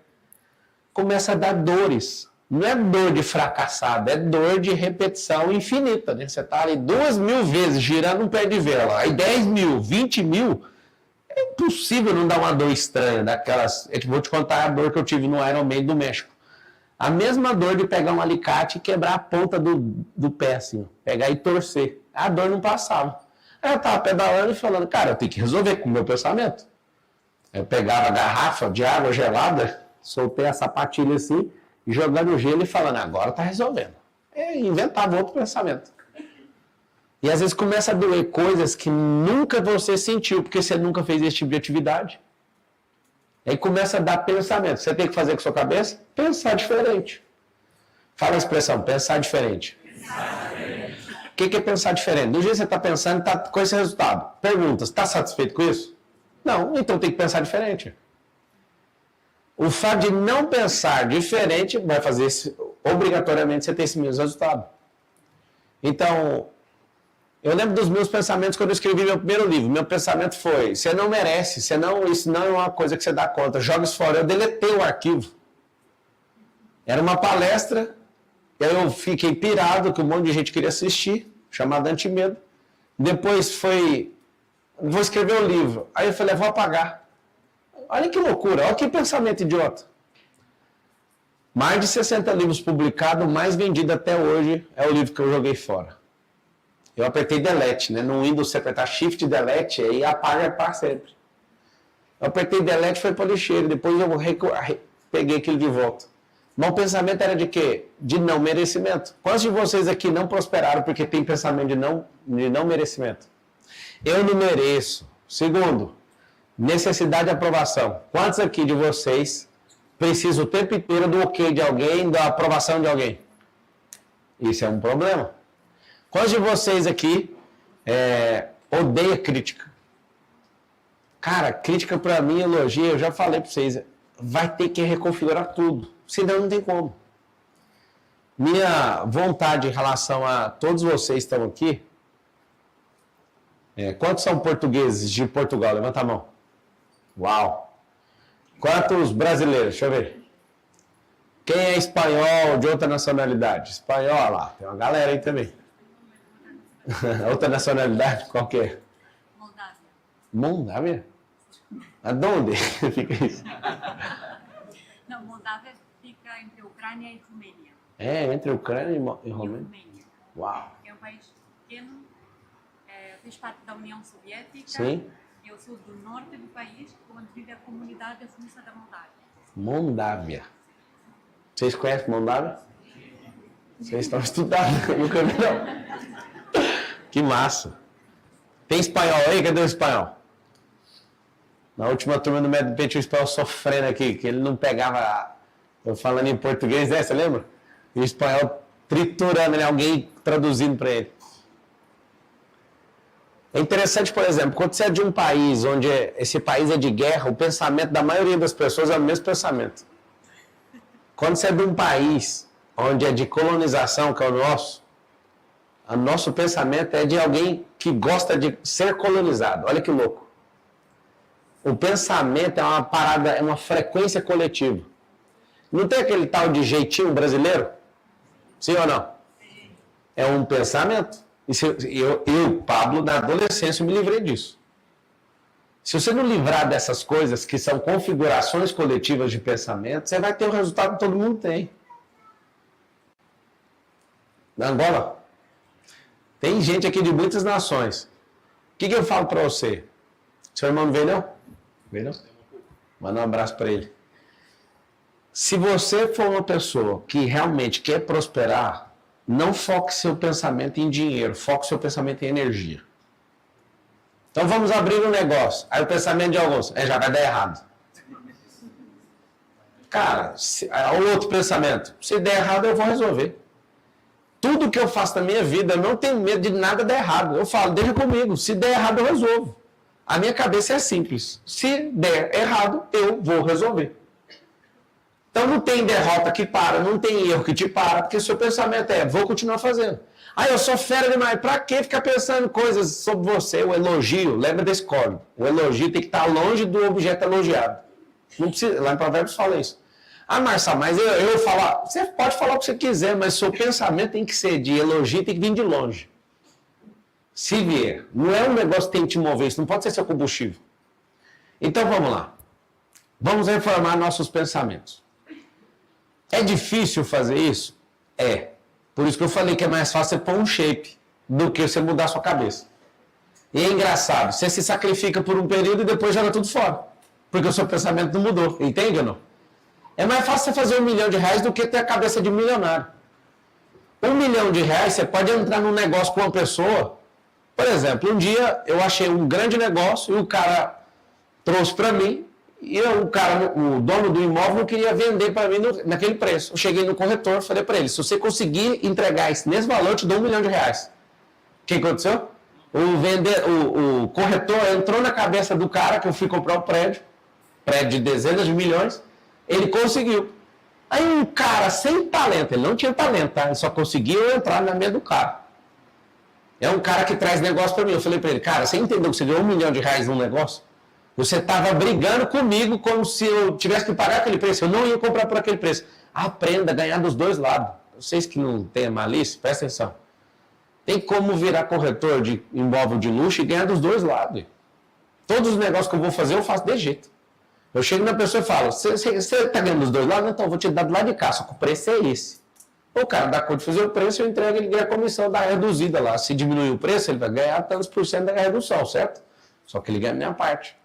Speaker 2: Começa a dar dores. Não é dor de fracassado, é dor de repetição infinita, né? Você tá ali 2.000 vezes girando um pé de vela. Aí 10 mil, 20 mil, é impossível não dar uma dor estranha, daquelas... Eu vou te contar a dor que eu tive no Ironman do México. A mesma dor de pegar um alicate e quebrar a ponta do pé, assim, ó. Pegar e torcer. A dor não passava. Aí eu tava pedalando e falando, cara, eu tenho que resolver com o meu pensamento. Eu pegava a garrafa de água gelada, soltei a sapatilha assim, jogando gelo e falando, agora tá resolvendo. E inventava outro pensamento. E às vezes começa a doer coisas que nunca você sentiu, porque você nunca fez esse tipo de atividade. Aí começa a dar pensamento. Você tem que fazer com a sua cabeça? Pensar diferente. Fala a expressão, pensar diferente. O que é pensar diferente? Do jeito que você está pensando, está com esse resultado. Perguntas, está satisfeito com isso? Não, então tem que pensar diferente. O fato de não pensar diferente vai fazer obrigatoriamente você ter esse mesmo resultado. Então, eu lembro dos meus pensamentos quando eu escrevi meu primeiro livro. Meu pensamento foi, você não merece, isso não é uma coisa que você dá conta, joga isso fora. Eu deletei o arquivo. Era uma palestra, e aí eu fiquei pirado, que um monte de gente queria assistir, chamada Antimedo. Depois foi, vou escrever o livro. Aí eu falei, vou apagar. Olha que loucura, olha que pensamento idiota. Mais de 60 livros publicados, o mais vendido até hoje é o livro que eu joguei fora. Eu apertei delete, né? No Windows você apertar Shift Delete e apaga para sempre. Eu apertei delete, foi para o lixeiro, depois eu peguei aquilo de volta. Mas o pensamento era de quê? De não merecimento. Quantos de vocês aqui não prosperaram porque tem pensamento de não merecimento? Eu não mereço. Segundo, necessidade de aprovação. Quantos aqui de vocês precisam o tempo inteiro do ok de alguém, da aprovação de alguém? Isso é um problema. Quantos de vocês aqui odeia crítica? Cara, crítica para mim, elogio, eu já falei para vocês, vai ter que reconfigurar tudo, senão não tem como. Minha vontade em relação a todos vocês que estão aqui, quantos são portugueses de Portugal? Levanta a mão. Uau! Quantos brasileiros? Deixa eu ver. Quem é espanhol de outra nacionalidade? Espanhol, olha lá, tem uma galera aí também. Outra nacionalidade? Qual que é?
Speaker 4: Moldávia.
Speaker 2: Moldávia? Aonde fica isso?
Speaker 4: Não, Moldávia fica entre Ucrânia e Romênia.
Speaker 2: Entre Ucrânia e Romênia? Uau!
Speaker 4: É um país pequeno, fez parte da União Soviética.
Speaker 2: Sim.
Speaker 4: É o sul do norte do país, onde vive a comunidade russa da Moldávia.
Speaker 2: Moldávia. Vocês conhecem Moldávia? Vocês estão estudando, eu nunca vi não. Que massa. Tem espanhol aí? Cadê o espanhol? Na última turma do Médio Pet, o espanhol sofrendo aqui, que ele não pegava, eu falando em português, né? Você lembra? E o espanhol triturando, né? Alguém traduzindo para ele. É interessante, por exemplo, quando você é de um país onde esse país é de guerra, o pensamento da maioria das pessoas é o mesmo pensamento. Quando você é de um país onde é de colonização, que é o nosso pensamento é de alguém que gosta de ser colonizado. Olha que louco. O pensamento é uma parada, é uma frequência coletiva. Não tem aquele tal de jeitinho brasileiro? Sim ou não? É um pensamento. Eu, Pablo, na adolescência, me livrei disso. Se você não livrar dessas coisas que são configurações coletivas de pensamento, você vai ter o resultado que todo mundo tem. Na Angola, tem gente aqui de muitas nações. O que eu falo para você? Seu irmão não veio, não? Veio, não? Manda um abraço para ele. Se você for uma pessoa que realmente quer prosperar, não foque seu pensamento em dinheiro, foque seu pensamento em energia. Então vamos abrir um negócio. Aí o pensamento de alguns, já vai dar errado. Cara, o outro pensamento, se der errado eu vou resolver. Tudo que eu faço na minha vida, eu não tenho medo de nada dar errado. Eu falo, deixa comigo, se der errado eu resolvo. A minha cabeça é simples. Se der errado, eu vou resolver. Então não tem derrota que para, não tem erro que te para, porque seu pensamento vou continuar fazendo. Eu sou fera demais, pra que ficar pensando coisas sobre você? O elogio, lembra desse código. O elogio tem que estar longe do objeto elogiado. Não precisa, lá em Provérbios fala isso. Marcia, mas eu falar, você pode falar o que você quiser, mas seu pensamento tem que ser de elogio, tem que vir de longe. Se vier, não é um negócio que tem que te mover, isso não pode ser seu combustível. Então vamos lá. Vamos reformar nossos pensamentos. É difícil fazer isso? É. Por isso que eu falei que é mais fácil você pôr um shape do que você mudar a sua cabeça. E é engraçado, você se sacrifica por um período e depois joga tudo fora. Porque o seu pensamento não mudou, entende ou não? É mais fácil você fazer R$1 milhão do que ter a cabeça de milionário. R$1 milhão você pode entrar num negócio com uma pessoa. Por exemplo, um dia eu achei um grande negócio e o cara trouxe para mim e o dono do imóvel não queria vender para mim naquele preço. Eu cheguei no corretor, falei para ele, se você conseguir entregar isso nesse valor, eu te dou R$1 milhão. O que aconteceu? O corretor entrou na cabeça do cara que eu fui comprar o prédio de dezenas de milhões, ele conseguiu. Aí um cara sem talento, ele não tinha talento, tá? Ele só conseguiu entrar na mente do cara. É um cara que traz negócio para mim. Eu falei para ele, cara, você entendeu que você ganhou R$1 milhão num negócio? Você estava brigando comigo como se eu tivesse que pagar aquele preço. Eu não ia comprar por aquele preço. Aprenda a ganhar dos dois lados. Vocês que não têm malícia, presta atenção. Tem como virar corretor de imóvel de luxo e ganhar dos dois lados. Todos os negócios que eu vou fazer, eu faço de jeito. Eu chego na pessoa e falo, você está ganhando dos dois lados? Então eu vou te dar do lado de cá, só que o preço é esse. O cara dá conta de fazer o preço, eu entrego, ele ganha a comissão da reduzida lá. Se diminuir o preço, ele vai ganhar tantos % da redução, certo? Só que ele ganha a minha parte.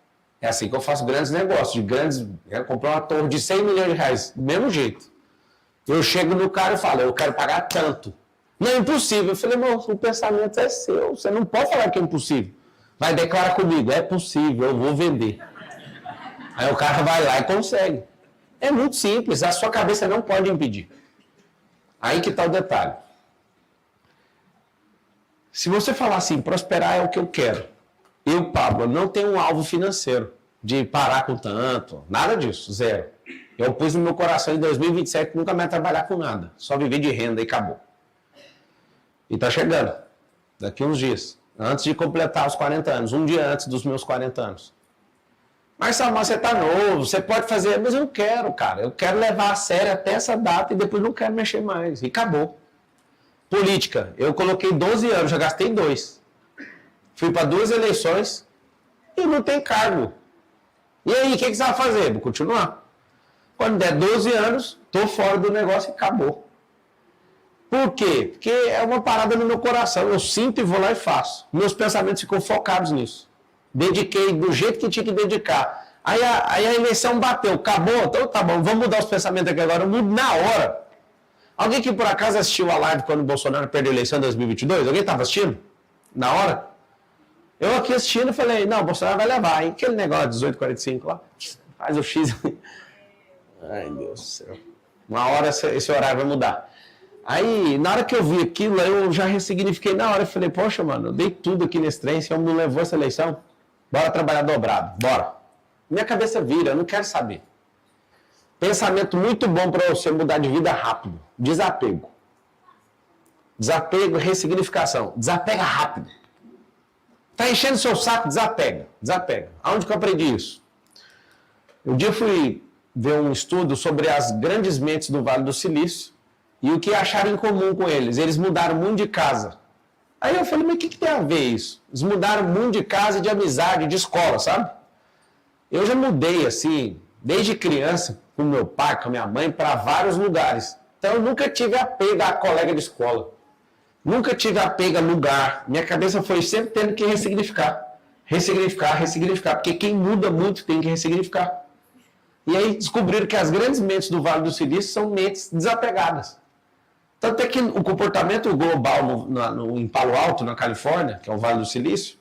Speaker 2: É assim que eu faço grandes negócios, eu compro uma torre de R$100 milhões, do mesmo jeito. Eu chego no cara e falo, eu quero pagar tanto. Não é impossível. Eu falei, irmão, o pensamento é seu, você não pode falar que é impossível. Vai declarar comigo, é possível, eu vou vender. Aí o cara vai lá e consegue. É muito simples, a sua cabeça não pode impedir. Aí que está o detalhe. Se você falar assim, prosperar é o que eu quero. Eu, Pablo, não tenho um alvo financeiro de parar com tanto, nada disso, zero. Eu pus no meu coração em 2027 nunca mais trabalhar com nada, só viver de renda e acabou. E está chegando, daqui uns dias, antes de completar os 40 anos, um dia antes dos meus 40 anos. Mas, Samuel, você está novo, você pode fazer, mas eu não quero, cara. Eu quero levar a sério até essa data e depois não quero mexer mais. E acabou. Política, eu coloquei 12 anos, já gastei 2. Fui para 2 eleições e não tem cargo. E aí, o que você vai fazer? Vou continuar. Quando der 12 anos, estou fora do negócio e acabou. Por quê? Porque é uma parada no meu coração. Eu sinto e vou lá e faço. Meus pensamentos ficam focados nisso. Dediquei do jeito que tinha que dedicar. Aí a eleição bateu, acabou, então tá bom, vamos mudar os pensamentos aqui agora. Eu mudo na hora. Alguém que por acaso assistiu a live quando o Bolsonaro perdeu a eleição em 2022? Alguém estava assistindo? Na hora? Eu aqui assistindo falei, não, o Bolsonaro vai levar, hein? Aquele negócio 1845 lá, faz o X. Ai, Deus do céu. Uma hora esse horário vai mudar. Aí, na hora que eu vi aquilo, eu já ressignifiquei na hora. Eu falei, poxa, mano, eu dei tudo aqui nesse trem, esse homem não levou essa eleição. Bora trabalhar dobrado, bora. Minha cabeça vira, eu não quero saber. Pensamento muito bom para você mudar de vida rápido. Desapego. Desapego, ressignificação. Desapega rápido. Tá enchendo seu saco, desapega. Desapega. Aonde que eu aprendi isso? Um dia eu fui ver um estudo sobre as grandes mentes do Vale do Silício e o que acharam em comum com eles. Eles mudaram muito de casa. Aí eu falei, mas o que tem a ver isso? Eles mudaram muito de casa, de amizade, de escola, sabe? Eu já mudei, assim, desde criança, com meu pai, com a minha mãe, para vários lugares. Então eu nunca tive apego a colega de escola. Nunca tive apego a lugar. Minha cabeça foi sempre tendo que ressignificar. Ressignificar. Porque quem muda muito tem que ressignificar. E aí descobriram que as grandes mentes do Vale do Silício são mentes desapegadas. Tanto é que o comportamento global em Palo Alto, na Califórnia, que é o Vale do Silício,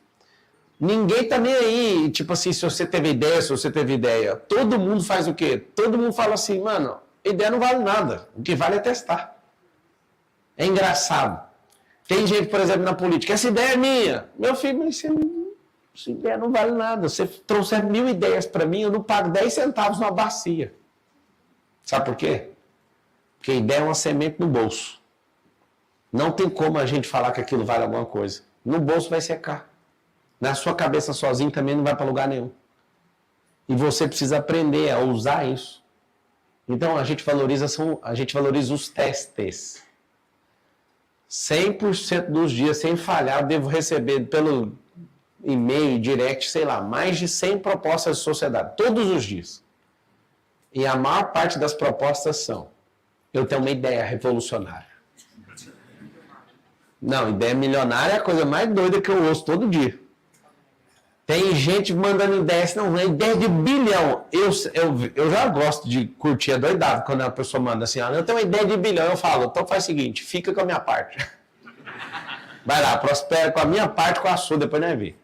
Speaker 2: ninguém está nem aí, tipo assim, se você teve ideia, se você teve ideia. Todo mundo faz o quê? Todo mundo fala assim, mano, ideia não vale nada. O que vale é testar. É engraçado. Tem gente, por exemplo, na política, essa ideia é minha. Meu filho, mas essa ideia não vale nada. Você trouxer 1000 ideias para mim, eu não pago 10 centavos numa bacia. Sabe por quê? Porque a ideia é uma semente no bolso. Não tem como a gente falar que aquilo vale alguma coisa. No bolso vai secar. Na sua cabeça sozinho também não vai para lugar nenhum. E você precisa aprender a usar isso. Então a gente valoriza os testes. 100% dos dias, sem falhar, eu devo receber pelo e-mail, direct, sei lá, mais de 100 propostas de sociedade. Todos os dias. E a maior parte das propostas são: eu tenho uma ideia revolucionária. Não, ideia milionária é a coisa mais doida que eu ouço todo dia. Tem gente mandando ideias, não, ideia de bilhão. Eu já gosto de curtir a doidado quando a pessoa manda assim, eu tenho uma ideia de bilhão. Eu falo, então faz o seguinte, fica com a minha parte. Vai lá, prospera com a minha parte, com a sua, depois nós vemos.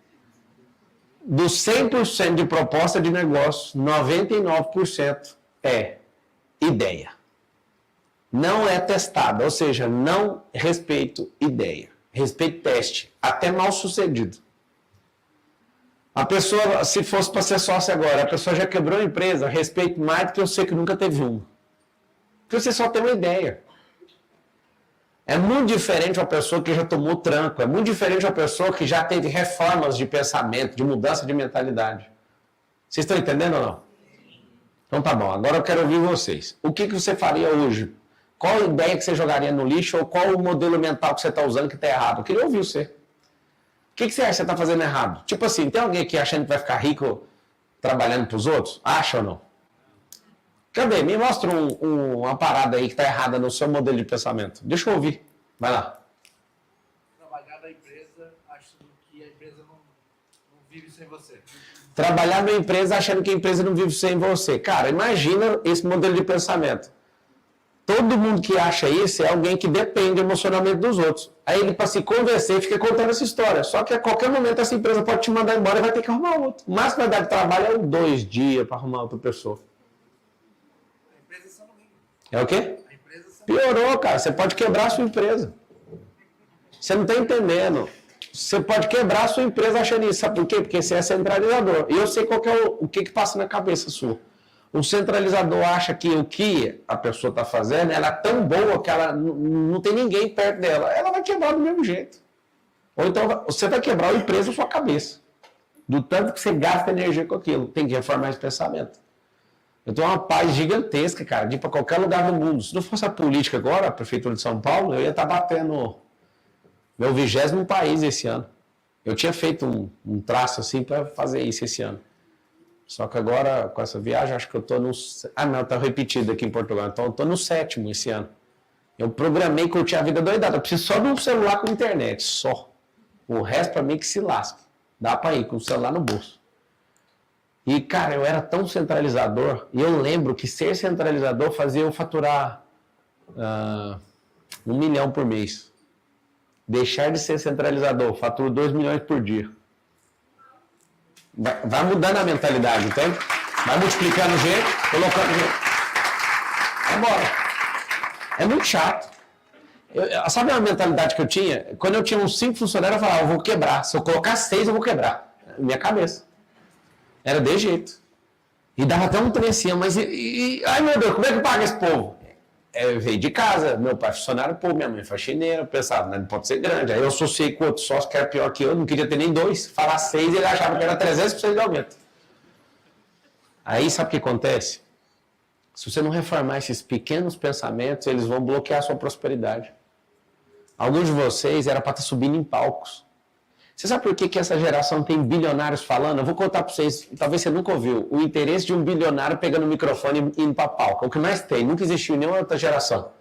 Speaker 2: Dos 100% de proposta de negócio, 99% é ideia. Não é testada, ou seja, não respeito ideia. Respeito teste, até mal sucedido. A pessoa, se fosse para ser sócio agora, a pessoa já quebrou a empresa, respeito mais do que eu sei que nunca teve uma. Porque você só tem uma ideia. É muito diferente uma pessoa que já tomou tranco, é muito diferente uma pessoa que já teve reformas de pensamento, de mudança de mentalidade. Vocês estão entendendo ou não? Então tá bom, agora eu quero ouvir vocês. O que você faria hoje? Qual a ideia que você jogaria no lixo ou qual o modelo mental que você está usando que está errado? Eu queria ouvir você. O que você acha que você está fazendo errado? Tipo assim, tem alguém aqui achando que vai ficar rico trabalhando para os outros? Acha ou não? Cadê? Me mostra uma parada aí que está errada no seu modelo de pensamento. Deixa eu ouvir. Vai lá.
Speaker 3: Trabalhar na empresa achando que a empresa não vive sem você.
Speaker 2: Trabalhar na empresa achando que a empresa não vive sem você. Cara, imagina esse modelo de pensamento. Todo mundo que acha isso é alguém que depende emocionalmente dos outros. Aí ele, para se convencer, fica contando essa história. Só que a qualquer momento essa empresa pode te mandar embora e vai ter que arrumar outro. O máximo que vai dar de trabalho é 2 dias para arrumar outra pessoa.
Speaker 3: A empresa só não vive.
Speaker 2: É o quê?
Speaker 3: A empresa só
Speaker 2: Piorou, cara. Você pode quebrar a sua empresa. Você não está entendendo. Você pode quebrar a sua empresa achando isso. Sabe por quê? Porque você é centralizador. E eu sei qual que é o que passa na cabeça sua. O centralizador acha que o que a pessoa está fazendo, ela é tão boa que ela não tem ninguém perto dela. Ela vai quebrar do mesmo jeito. Ou então você vai quebrar a empresa na sua cabeça. Do tanto que você gasta energia com aquilo. Tem que reformar esse pensamento. Eu tenho uma paz gigantesca, cara, de ir para qualquer lugar do mundo. Se não fosse a política agora, a Prefeitura de São Paulo, eu ia estar batendo meu 20º país esse ano. Eu tinha feito um traço assim para fazer isso esse ano. Só que agora, com essa viagem, acho que eu estou no... Ah, não, está repetido aqui em Portugal. Então, eu estou no 7º esse ano. Eu programei que eu tinha a vida doidada. Eu preciso só de um celular com internet, só. O resto, para mim, que se lasca. Dá para ir com o celular no bolso. E, cara, eu era tão centralizador. E eu lembro que ser centralizador fazia eu faturar 1 milhão por mês. Deixar de ser centralizador, faturo 2 milhões por dia. Vai mudando a mentalidade, entende? Vai multiplicando gente, colocando gente. Vai embora. É muito chato. Sabe a mentalidade que eu tinha? Quando eu tinha uns 5 funcionários, eu falava, eu vou quebrar. Se eu colocar 6, eu vou quebrar. Minha cabeça. Era de jeito. E dava até um trem assim, mas... ai, meu Deus, como é que paga esse povo? Eu veio de casa, meu pai funcionário público, minha mãe faxineira, eu pensava, não pode ser grande. Aí eu associei com outro sócio que era pior que eu, não queria ter nem 2. Falar 6, ele achava que era 300% de aumento. Aí sabe o que acontece? Se você não reformar esses pequenos pensamentos, eles vão bloquear a sua prosperidade. Alguns de vocês era para estar subindo em palcos. Você sabe por que essa geração tem bilionários falando? Eu vou contar para vocês, talvez você nunca ouviu, o interesse de um bilionário pegando o microfone e indo para palco. É o que mais tem, nunca existiu em nenhuma outra geração.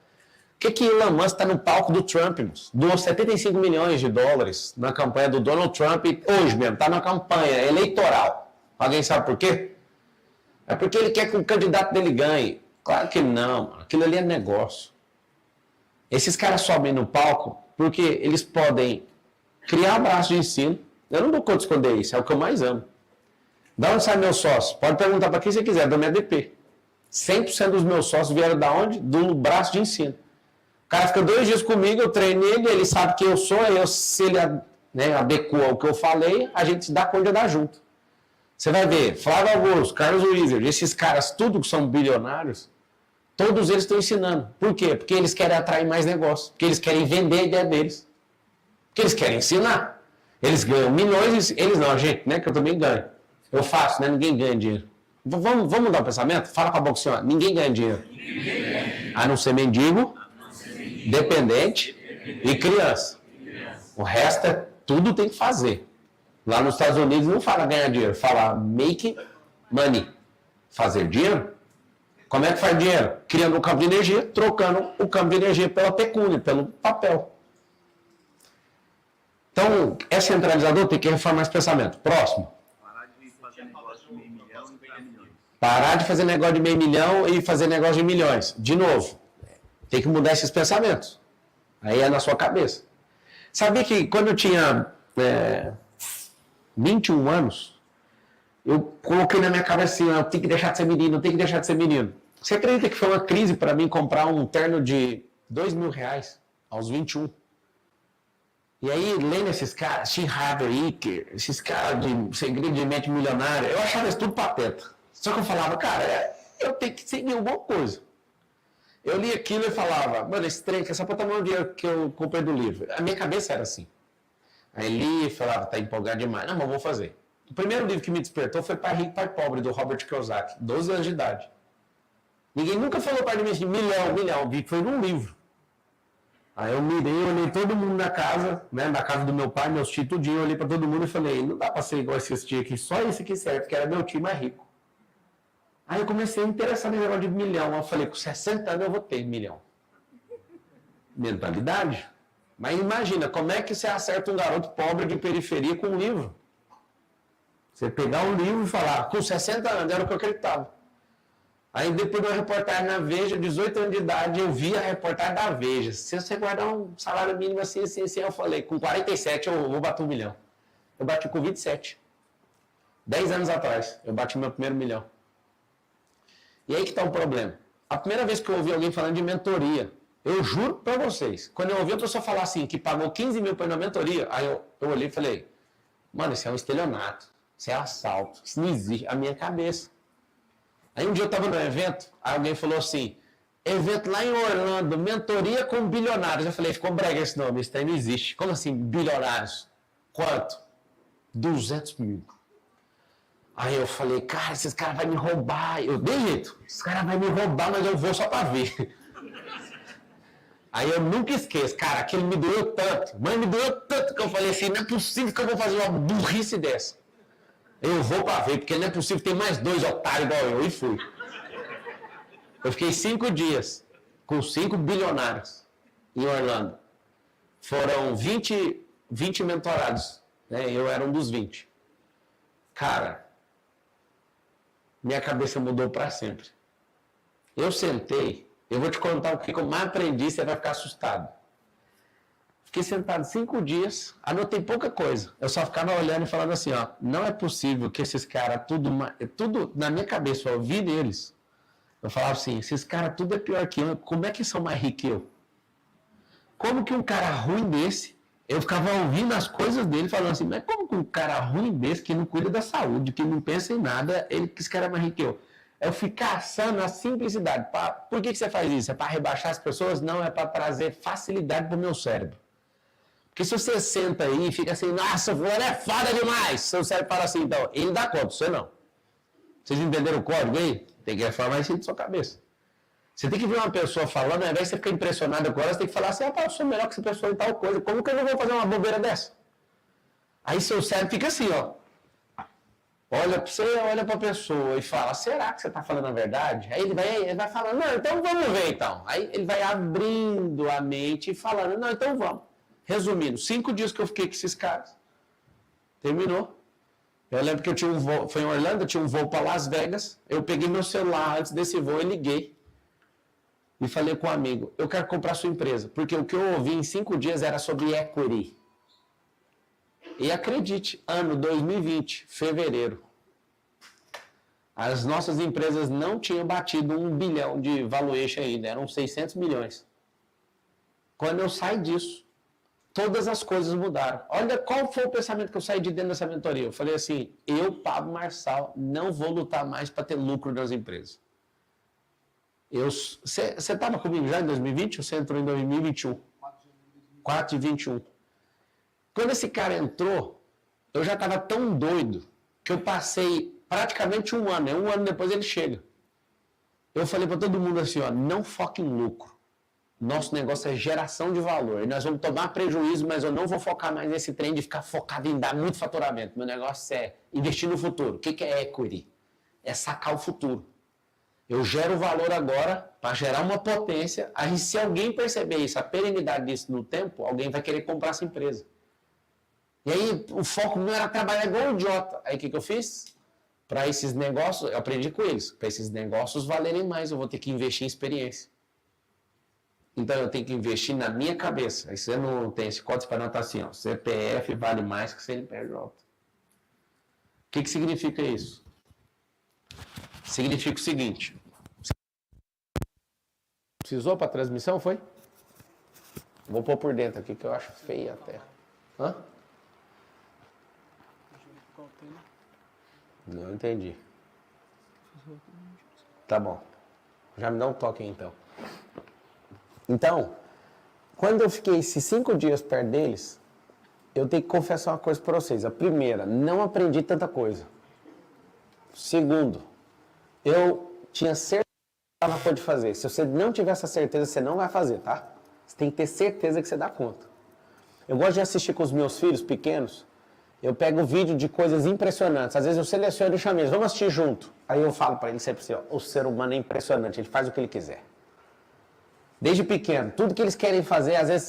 Speaker 2: Por que Elon Musk está no palco do Trump? Doou 75 milhões de dólares na campanha do Donald Trump, hoje mesmo, está na campanha eleitoral. Alguém sabe por quê? É porque ele quer que o candidato dele ganhe. Claro que não, aquilo ali é negócio. Esses caras sobem no palco porque eles podem criar um braço de ensino. Eu não dou conta de esconder isso, é o que eu mais amo. Da onde sai meu sócio? Pode perguntar para quem você quiser, da minha DP. 100% dos meus sócios vieram da onde? Do braço de ensino. O cara fica 2 dias comigo, eu treino ele sabe quem eu sou, se ele adequa ao que eu falei, a gente se dá conta de andar junto. Você vai ver, Flávio Augusto, Carlos Wizard, esses caras, tudo que são bilionários, todos eles estão ensinando. Por quê? Porque eles querem atrair mais negócio, porque eles querem vender a ideia deles. Porque eles querem ensinar. Eles ganham milhões, eles não, gente, né? Que eu também ganho. Eu faço, né? Ninguém ganha dinheiro. Vamos mudar o pensamento? Fala para a boca assim, ó, ninguém ganha dinheiro. A não ser mendigo, dependente e criança. O resto é tudo tem que fazer. Lá nos Estados Unidos não fala ganhar dinheiro, fala make money. Fazer dinheiro. Como é que faz dinheiro? Criando um campo de energia, trocando o campo de energia pela pecúnia, pelo papel. Então, é centralizador, tem que reformar esse pensamento. Próximo. Parar de fazer negócio de 500 mil e fazer negócio de milhões. De novo, tem que mudar esses pensamentos. Aí é na sua cabeça. Sabia que quando eu tinha 21 anos, eu coloquei na minha cabeça assim, eu tenho que deixar de ser menino, eu tenho que deixar de ser menino. Você acredita que foi uma crise para mim comprar um terno de R$2.000 aos 21? E aí, lendo esses caras, Steve Harvey, esses caras de segredo de mente milionária, eu achava isso tudo pateta. Só que eu falava, cara, eu tenho que seguir alguma coisa. Eu li aquilo e falava, mano, esse trem que é só para tomar um dinheiro que eu comprei do livro. A minha cabeça era assim. Aí li e falava, tá empolgado demais. Não, mas eu vou fazer. O primeiro livro que me despertou foi Pai Rico, Pai Pobre, do Robert Kiyosaki, 12 anos de idade. Ninguém nunca falou para mim assim, milhão, vi que foi num livro. Aí eu olhei todo mundo na casa, né, na casa do meu pai, meus tios, tudinho, eu olhei para todo mundo e falei, não dá para ser igual esses tios aqui, só esse aqui serve, porque era meu tio mais rico. Aí eu comecei a me interessar nesse negócio de milhão, eu falei, com 60 anos eu vou ter milhão. Mentalidade. Mas imagina, como é que você acerta um garoto pobre de periferia com um livro? Você pegar um livro e falar, com 60 anos, era o que eu acreditava. Aí depois de uma reportagem na Veja, 18 anos de idade, eu vi a reportagem da Veja. Se você guardar um salário mínimo assim, eu falei, com 47 eu vou bater 1 milhão. Eu bati com 27. 10 anos atrás, eu bati meu primeiro milhão. E aí que está o problema. A primeira vez que eu ouvi alguém falando de mentoria, eu juro para vocês, quando eu ouvi a pessoa falar assim, que pagou 15 mil por uma mentoria, aí eu olhei e falei, mano, isso é um estelionato, isso é assalto, isso não existe, a minha cabeça. Aí um dia eu estava num evento, aí alguém falou assim, evento lá em Orlando, mentoria com bilionários. Eu falei, ficou brega esse nome, isso aí não existe. Como assim, bilionários? Quanto? 200 mil. Aí eu falei, cara, esses caras vão me roubar. Eu dei jeito, esses caras vão me roubar, mas eu vou só para ver. Aí eu nunca esqueço, cara, aquele me doeu tanto, mas me doeu tanto que eu falei assim, não é possível que eu vou fazer uma burrice dessa. Eu vou para ver, porque não é possível ter mais 2 otários igual eu, e fui. Eu fiquei 5 dias com 5 bilionários em Orlando. Foram 20 mentorados, né? Eu era um dos 20. Cara, minha cabeça mudou para sempre. Eu sentei, eu vou te contar o que eu mais aprendi, você vai ficar assustado. Fiquei sentado 5 dias, anotei pouca coisa. Eu só ficava olhando e falando assim, ó, não é possível que esses caras, tudo na minha cabeça, eu ouvi deles. Eu falava assim, esses caras tudo é pior que eu, como é que são mais ricos que eu? Como que um cara ruim desse, eu ficava ouvindo as coisas dele, falando assim, mas como que um cara ruim desse, que não cuida da saúde, que não pensa em nada, esse cara é mais rico que eu? Eu fui caçando a simplicidade. Por que você faz isso? É para rebaixar as pessoas? Não, é para trazer facilidade para o meu cérebro. Porque se você senta aí e fica assim, nossa, fulano é foda demais, seu cérebro fala assim, então, ele dá conta, você não. Vocês entenderam o código aí? Tem que reformar isso aí da sua cabeça. Você tem que ver uma pessoa falando, ao invés de você ficar impressionado com ela, você tem que falar assim, eu sou melhor que essa pessoa em tal coisa, como que eu não vou fazer uma bobeira dessa? Aí seu cérebro fica assim, ó. Olha para você, olha para a pessoa e fala, será que você está falando a verdade? Aí ele vai falando, não, então vamos ver então. Aí ele vai abrindo a mente e falando, não, então vamos. Resumindo, 5 dias que eu fiquei com esses caras. Terminou. Eu lembro que eu tinha um voo, foi em Orlando, eu tinha um voo para Las Vegas. Eu peguei meu celular antes desse voo e liguei. E falei com um amigo, eu quero comprar sua empresa. Porque o que eu ouvi em 5 dias era sobre equity. E acredite, ano 2020, fevereiro, as nossas empresas não tinham batido 1 bilhão de valuation ainda, eram 600 milhões. Quando eu saí disso, todas as coisas mudaram. Olha qual foi o pensamento que eu saí de dentro dessa mentoria. Eu falei assim, eu, Pablo Marçal, não vou lutar mais para ter lucro nas empresas. Você estava comigo já em 2020 ou você entrou em 2021? 4 de 21. Quando esse cara entrou, eu já estava tão doido que eu passei praticamente 1 ano. 1 ano depois ele chega. Eu falei para todo mundo assim, ó, não foque em lucro. Nosso negócio é geração de valor. E nós vamos tomar prejuízo, mas eu não vou focar mais nesse trem de ficar focado em dar muito faturamento. Meu negócio é investir no futuro. O que é equity? É sacar o futuro. Eu gero valor agora para gerar uma potência. Aí se alguém perceber isso, a perenidade disso no tempo, alguém vai querer comprar essa empresa. E aí o foco meu era trabalhar igual um idiota. Aí o que eu fiz? Para esses negócios, eu aprendi com eles, para esses negócios valerem mais, eu vou ter que investir em experiência. Então eu tenho que investir na minha cabeça. Aí você não tem esse código para anotar assim, ó, CPF vale mais que CNPJ. O que significa isso? Significa o seguinte. Precisou para a transmissão, foi? Vou pôr por dentro aqui que eu acho feia a terra. Hã? Não entendi. Tá bom. Já me dá um toque aí, então. Então, quando eu fiquei esses 5 dias perto deles, eu tenho que confessar uma coisa para vocês. A primeira, não aprendi tanta coisa. Segundo, eu tinha certeza que ela pode fazer. Se você não tiver essa certeza, você não vai fazer, tá? Você tem que ter certeza que você dá conta. Eu gosto de assistir com os meus filhos pequenos. Eu pego vídeo de coisas impressionantes. Às vezes eu seleciono e chamo eles, vamos assistir junto. Aí eu falo para eles sempre assim, ó, o ser humano é impressionante, ele faz o que ele quiser. Desde pequeno, tudo que eles querem fazer, às vezes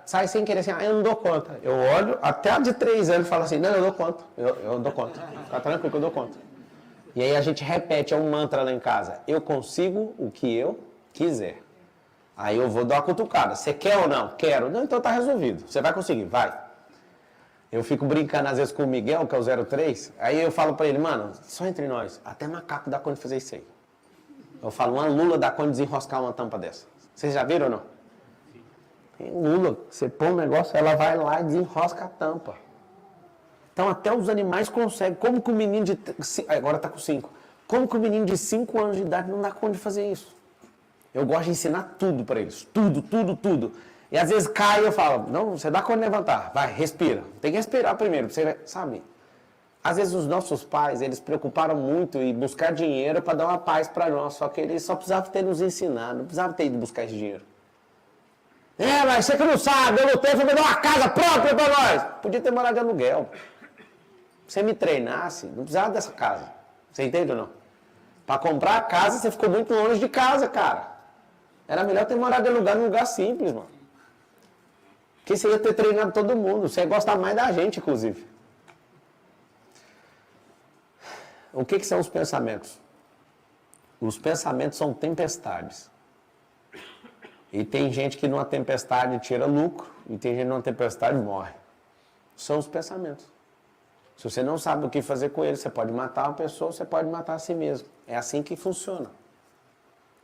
Speaker 2: sai sem querer assim, eu não dou conta. Eu olho, até a de 3 anos, e falo assim, não, eu dou conta, eu dou conta. Fica tranquilo que eu dou conta. E aí a gente repete, é um mantra lá em casa, eu consigo o que eu quiser. Aí eu vou dar uma cutucada, você quer ou não? Quero. Não, então tá resolvido, você vai conseguir, vai. Eu fico brincando às vezes com o Miguel, que é o 03, aí eu falo pra ele, mano, só entre nós, até macaco dá conta de fazer isso aí. Eu falo, uma lula dá conta de desenroscar uma tampa dessa. Vocês já viram ou não? Tem lula, você põe um negócio, ela vai lá e desenrosca a tampa. Então até os animais conseguem. Como que o menino de... Agora tá com 5. Como que o menino de 5 anos de idade não dá conta de fazer isso? Eu gosto de ensinar tudo para eles. Tudo, tudo, tudo. E às vezes cai e eu falo, não, você dá conta de levantar. Vai, respira. Tem que respirar primeiro, você sabe? Às vezes os nossos pais, eles se preocuparam muito em buscar dinheiro para dar uma paz para nós, só que eles só precisavam ter nos ensinado, não precisavam ter ido buscar esse dinheiro. Mas você que não sabe, eu lutei para me dar uma casa própria para nós. Podia ter morado de aluguel. Se você me treinasse, não precisava dessa casa. Você entende ou não? Para comprar a casa, você ficou muito longe de casa, cara. Era melhor ter morado de aluguel num lugar simples, mano. Porque você ia ter treinado todo mundo. Você ia gostar mais da gente, inclusive. O que são os pensamentos? Os pensamentos são tempestades. E tem gente que numa tempestade tira lucro, e tem gente que numa tempestade morre. São os pensamentos. Se você não sabe o que fazer com eles, você pode matar uma pessoa, você pode matar a si mesmo. É assim que funciona.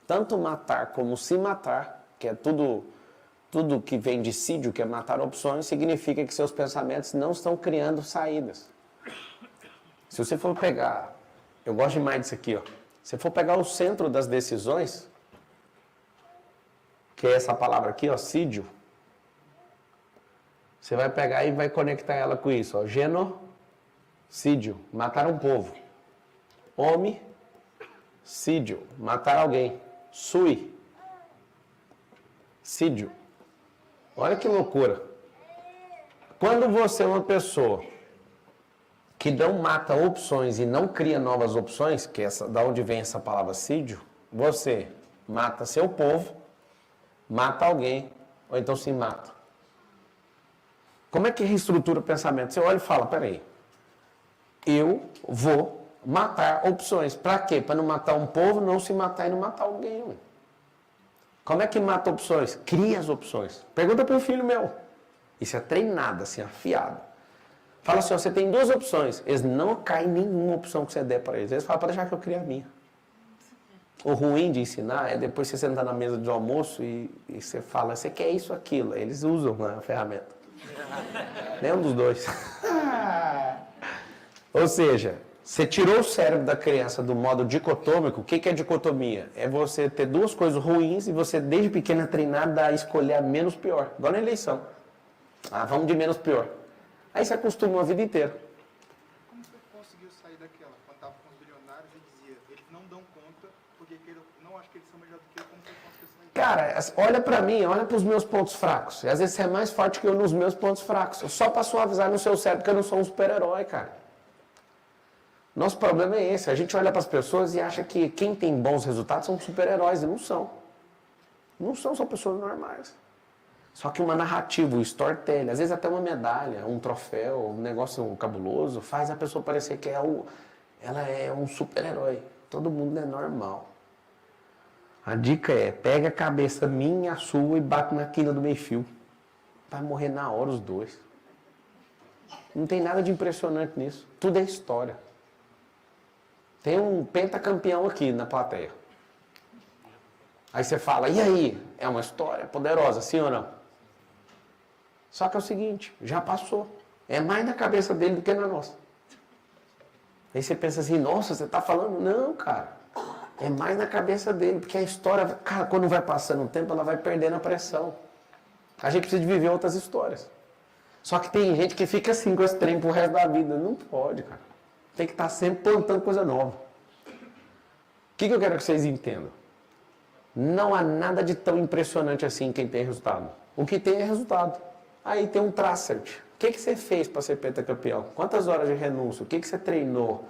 Speaker 2: Tanto matar como se matar, que é tudo que vem de sídio, que é matar opções, significa que seus pensamentos não estão criando saídas. Se você for pegar, eu gosto demais disso aqui, ó. Se for pegar o centro das decisões, que é essa palavra aqui, ó, sídio, você vai pegar e vai conectar ela com isso, ó, genocídio, matar um povo. Homicídio, matar alguém. Suicídio. Olha que loucura. Quando você é uma pessoa que não mata opções e não cria novas opções, que é da onde vem essa palavra sídio, você mata seu povo, mata alguém, ou então se mata. Como é que reestrutura o pensamento? Você olha e fala, peraí, eu vou matar opções. Para quê? Para não matar um povo, não se matar e não matar alguém. Ué. Como é que mata opções? Cria as opções. Pergunta para um filho meu. Isso é treinado, assim, afiado. Fala assim, ó, você tem 2 opções. Eles não caem em nenhuma opção que você der para eles. Eles falam, para deixar que eu crie a minha. O ruim de ensinar é depois você sentar na mesa de almoço e você fala, você quer isso, aquilo. Eles usam a ferramenta. Nenhum dos dois. Ou seja, você tirou o cérebro da criança do modo dicotômico. O que é dicotomia? É você ter 2 coisas ruins e você desde pequeno é treinado a escolher a menos pior. Igual na eleição. Vamos de menos pior. Aí você acostuma a vida inteira.
Speaker 5: Como você conseguiu sair daquela? Quando estava com os bilionários e dizia, eles não dão conta porque eu não acho que eles são melhores do que eu, como você conseguiu sair?
Speaker 2: Cara, olha pra mim, olha pros meus pontos fracos. E às vezes você é mais forte que eu nos meus pontos fracos. Só pra suavizar no seu cérebro que eu não sou um super-herói, cara. Nosso problema é esse. A gente olha pras pessoas e acha que quem tem bons resultados são super-heróis. E não são. Não são, são pessoas normais. Só que uma narrativa, um storytelling, às vezes até uma medalha, um troféu, um negócio cabuloso, faz a pessoa parecer que é ela é um super-herói. Todo mundo é normal. A dica é, pega a cabeça minha, a sua e bate na quina do meio-fio. Vai morrer na hora os dois. Não tem nada de impressionante nisso. Tudo é história. Tem um pentacampeão aqui na plateia. Aí você fala, e aí? É uma história poderosa, sim ou não? Só que é o seguinte, já passou. É mais na cabeça dele do que na nossa. Aí você pensa assim, nossa, você está falando? Não, cara. É mais na cabeça dele, porque a história, cara, quando vai passando o tempo, ela vai perdendo a pressão. A gente precisa de viver outras histórias. Só que tem gente que fica assim com esse trem pro resto da vida. Não pode, cara. Tem que estar sempre plantando coisa nova. O que eu quero que vocês entendam? Não há nada de tão impressionante assim em quem tem resultado. O que tem é resultado. Aí tem um tracert. O que você fez para ser pentacampeão? Quantas horas de renúncia? O que você treinou?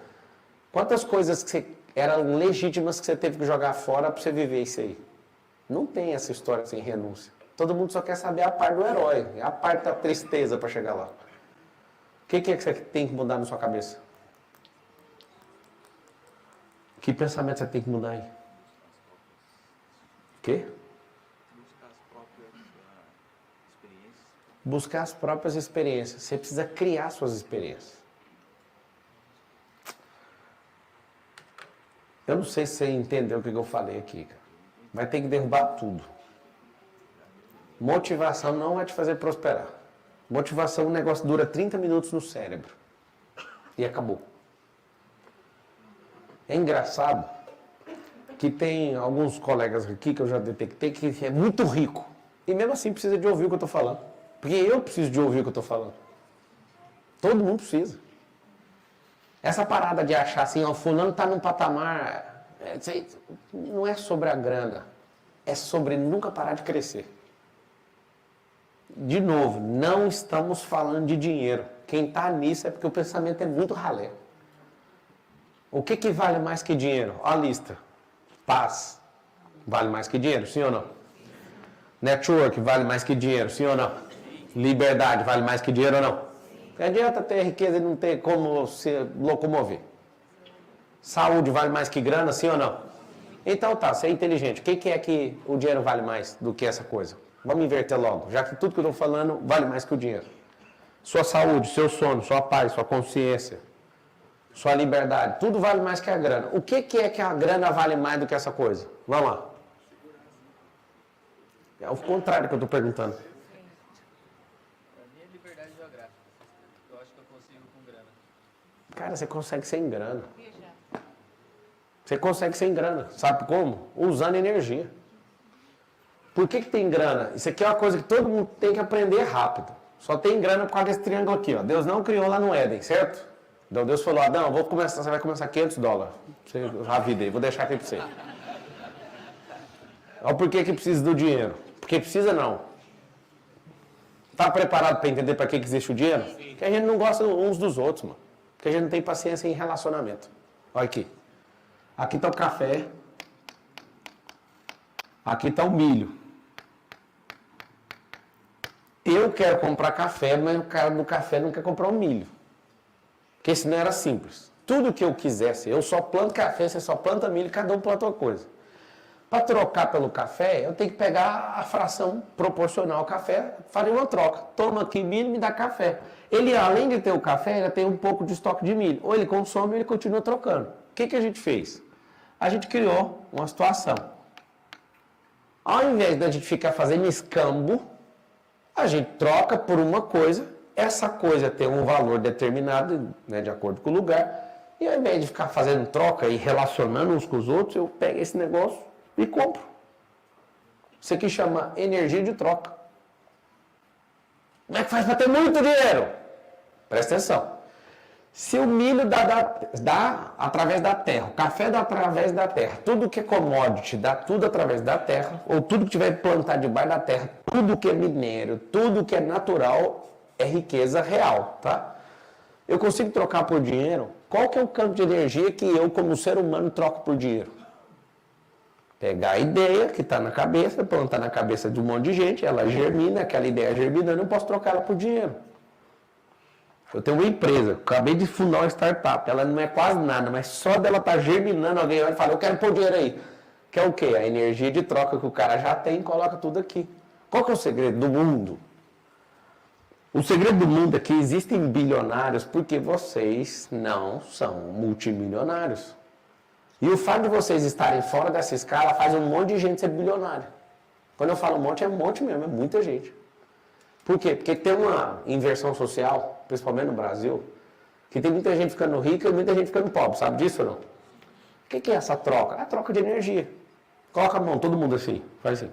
Speaker 2: Quantas coisas que eram legítimas que você teve que jogar fora para você viver isso aí? Não tem essa história sem renúncia. Todo mundo só quer saber a parte do herói, a parte da tristeza para chegar lá. O que é que você tem que mudar na sua cabeça? Que pensamento você tem que mudar aí? O quê? Buscar as próprias experiências. Você precisa criar suas experiências. Eu não sei se você entendeu o que eu falei aqui, cara. Vai ter que derrubar tudo. Motivação não vai te fazer prosperar. Motivação, o negócio dura 30 minutos no cérebro. E acabou. É engraçado que tem alguns colegas aqui que eu já detectei que é muito rico. E mesmo assim precisa de ouvir o que eu estou falando. Porque eu preciso de ouvir o que eu estou falando. Todo mundo precisa. Essa parada de achar assim, ó, fulano está num patamar... não é sobre a grana. É sobre nunca parar de crescer. De novo, não estamos falando de dinheiro. Quem está nisso é porque o pensamento é muito ralé. O que vale mais que dinheiro? Olha a lista. Paz. Vale mais que dinheiro, sim ou não? Network vale mais que dinheiro, sim ou não? Liberdade vale mais que dinheiro ou não? Não adianta ter riqueza e não ter como se locomover. Saúde vale mais que grana, sim ou não? Então tá, você é inteligente. O que é que o dinheiro vale mais do que essa coisa? Vamos inverter logo, já que tudo que eu estou falando vale mais que o dinheiro. Sua saúde, seu sono, sua paz, sua consciência, sua liberdade, tudo vale mais que a grana. O que é que a grana vale mais do que essa coisa? Vamos lá. É o contrário que eu estou perguntando.
Speaker 6: Pra mim é liberdade geográfica. Eu acho que eu consigo com grana.
Speaker 2: Cara, você consegue sem grana. Você consegue sem grana. Sabe como? Usando energia. Por que tem grana? Isso aqui é uma coisa que todo mundo tem que aprender rápido. Só tem grana por causa desse triângulo aqui, ó. Deus não criou lá no Éden, certo? Então Deus falou, Adão, você vai começar $500. Você, a vida aí, vou deixar aqui para você. Olha por que precisa do dinheiro. Porque precisa não. Está preparado para entender para que existe o dinheiro? Porque a gente não gosta uns dos outros, mano. Porque a gente não tem paciência em relacionamento. Olha aqui. Aqui está o café. Aqui está o milho. Eu quero comprar café, mas o cara do café não quer comprar o milho. Porque senão era simples. Tudo que eu quisesse, eu só planto café, você só planta milho, cada um planta uma coisa. Para trocar pelo café, eu tenho que pegar a fração proporcional ao café, fazer uma troca. Toma aqui milho, me dá café. Ele, além de ter o café, ele tem um pouco de estoque de milho. Ou ele consome ou ele continua trocando. O que a gente fez? A gente criou uma situação. Ao invés da gente ficar fazendo escambo, a gente troca por uma coisa, essa coisa tem um valor determinado, né, de acordo com o lugar, e ao invés de ficar fazendo troca e relacionando uns com os outros, eu pego esse negócio e compro. Isso aqui chama energia de troca. Como é que faz para ter muito dinheiro? Presta atenção. Se o milho dá através da terra, o café dá através da terra, tudo que é commodity dá tudo através da terra, ou tudo que tiver plantado debaixo da terra, tudo que é minério, tudo que é natural é riqueza real, tá? Eu consigo trocar por dinheiro? Qual que é o campo de energia que eu, como ser humano, troco por dinheiro? Pegar a ideia que está na cabeça, plantar na cabeça de um monte de gente, ela germina, aquela ideia germinando, eu posso trocar ela por dinheiro. Eu tenho uma empresa, acabei de fundar uma startup, ela não é quase nada, mas só dela estar germinando, alguém olha e fala, eu quero pôr dinheiro aí. Que é o quê? A energia de troca que o cara já tem e coloca tudo aqui. Qual que é o segredo do mundo? O segredo do mundo é que existem bilionários porque vocês não são multimilionários. E o fato de vocês estarem fora dessa escala faz um monte de gente ser bilionário. Quando eu falo um monte, é um monte mesmo, é muita gente. Por quê? Porque tem uma inversão social, principalmente no Brasil, que tem muita gente ficando rica e muita gente ficando pobre. Sabe disso ou não? O que é essa troca? É a troca de energia. Coloca a mão, todo mundo assim, faz assim.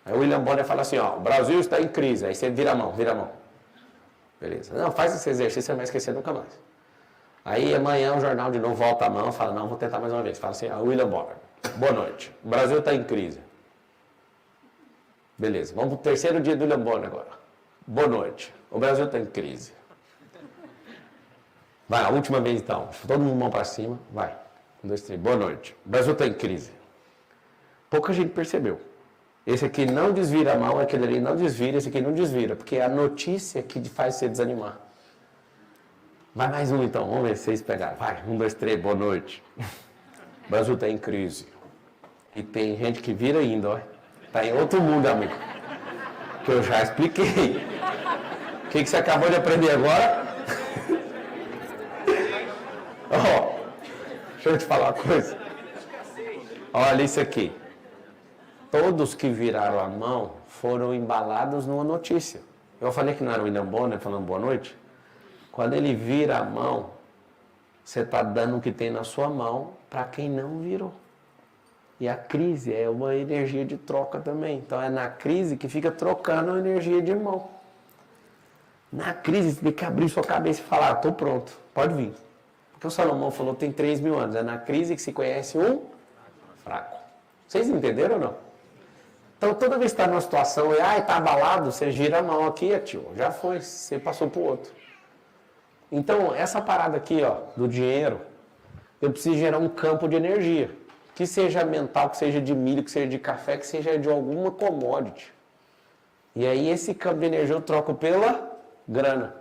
Speaker 2: Aí o William Bonner fala assim, ó, o Brasil está em crise. Aí você vira a mão, vira a mão. Beleza. Não, faz esse exercício, você não vai esquecer nunca mais. Aí amanhã o jornal de novo volta a mão, fala, não, vou tentar mais uma vez. Fala assim, ó, William Bonner, boa noite. O Brasil está em crise. Beleza, vamos para o terceiro dia do William Bonner agora. Boa noite. O Brasil está em crise. Vai, a última vez então. Todo mundo mão para cima. Vai. 1, 2, 3. Boa noite. O Brasil está em crise. Pouca gente percebeu. Esse aqui não desvira a mão, aquele ali não desvira, esse aqui não desvira. Porque é a notícia que faz você desanimar. Vai mais um então. Vamos ver se vocês pegaram. Vai. 1, 2, 3. Boa noite. O Brasil está em crise. E tem gente que vira ainda, ó. Está em outro mundo, amigo. Que eu já expliquei. O que você acabou de aprender agora? Ó, deixa eu te falar uma coisa. Olha isso aqui. Todos que viraram a mão foram embalados numa notícia. Eu falei que não era o William Bonner falando boa noite. Quando ele vira a mão, você está dando o que tem na sua mão para quem não virou. E a crise é uma energia de troca também. Então é na crise que fica trocando a energia de mão. Na crise você tem que abrir sua cabeça e falar, estou pronto, pode vir. Porque o Salomão falou tem 3.000 anos. É na crise que se conhece um fraco. Vocês entenderam ou não? Então toda vez que está numa situação e está abalado, você gira a mão aqui, tio, já foi, você passou para o outro. Então essa parada aqui, ó, do dinheiro, eu preciso gerar um campo de energia. Que seja mental, que seja de milho, que seja de café, que seja de alguma commodity. E aí esse campo de energia eu troco pela grana.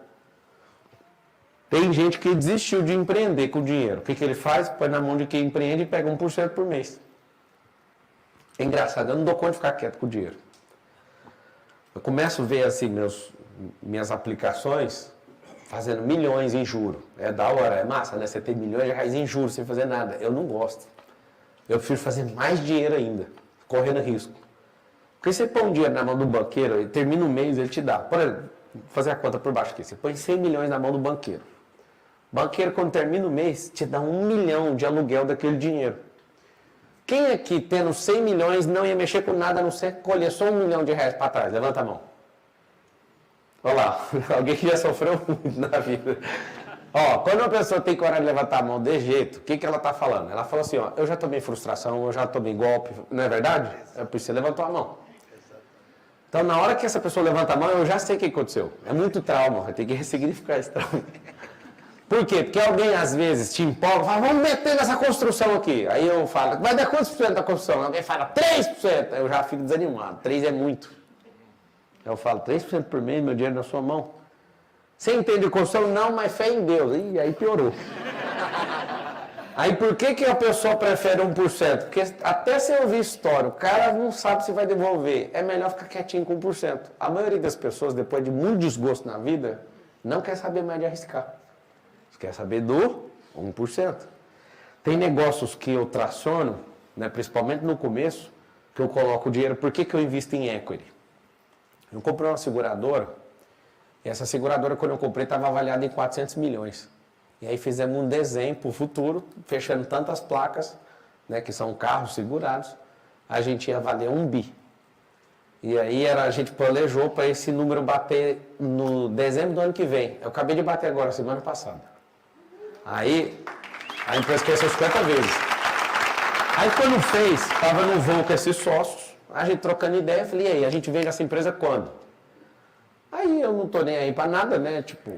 Speaker 2: Tem gente que desistiu de empreender com o dinheiro. O que ele faz? Põe na mão de quem empreende e pega 1% por mês. É engraçado, eu não dou conta de ficar quieto com o dinheiro. Eu começo a ver assim minhas aplicações fazendo milhões em juros. É da hora, é massa, né? Você tem milhões de reais em juros sem fazer nada. Eu não gosto. Eu prefiro fazer mais dinheiro ainda, correndo risco. Porque você põe um dinheiro na mão do banqueiro, e termina o mês, ele te dá. Por exemplo, vou fazer a conta por baixo aqui. Você põe 100 milhões na mão do banqueiro. O banqueiro, quando termina o mês, te dá 1 milhão de aluguel daquele dinheiro. Quem aqui, tendo 100 milhões, não ia mexer com nada, a não ser colher só 1 milhão de reais para trás? Levanta a mão. Olha lá, alguém que já sofreu muito na vida. Ó, quando uma pessoa tem coragem de levantar a mão de jeito, o que ela está falando? Ela fala assim, ó, eu já tomei frustração, eu já tomei golpe, não é verdade? É por isso que você levantou a mão. Então, na hora que essa pessoa levanta a mão, eu já sei o que aconteceu. É muito trauma, eu tenho que ressignificar esse trauma. Por quê? Porque alguém, às vezes, te empolga, fala, vamos meter nessa construção aqui. Aí eu falo, vai dar quantos por cento da construção? Alguém fala, 3%. Aí eu já fico desanimado, 3% é muito. Eu falo, 3% por mês, meu dinheiro na sua mão. Você entende construção? Não, mas fé em Deus. E aí piorou. Aí por que a pessoa prefere 1%? Porque até você ouvir história, o cara não sabe se vai devolver. É melhor ficar quietinho com 1%. A maioria das pessoas, depois de muito desgosto na vida, não quer saber mais de arriscar. Quer saber do 1%. Tem negócios que eu traciono, né, principalmente no começo, que eu coloco o dinheiro. Por que eu invisto em equity? Eu comprei uma seguradora. E essa seguradora, quando eu comprei, estava avaliada em 400 milhões. E aí fizemos um desenho para o futuro, fechando tantas placas, né, que são carros segurados, a gente ia valer 1 bi. E aí a gente planejou para esse número bater no dezembro do ano que vem. Eu acabei de bater agora, semana passada. Aí a empresa cresceu 50 vezes. Aí quando fez, estava no voo com esses sócios, a gente trocando ideia, falei, e aí, a gente vende essa empresa quando? Aí eu não tô nem aí pra nada, né? Tipo,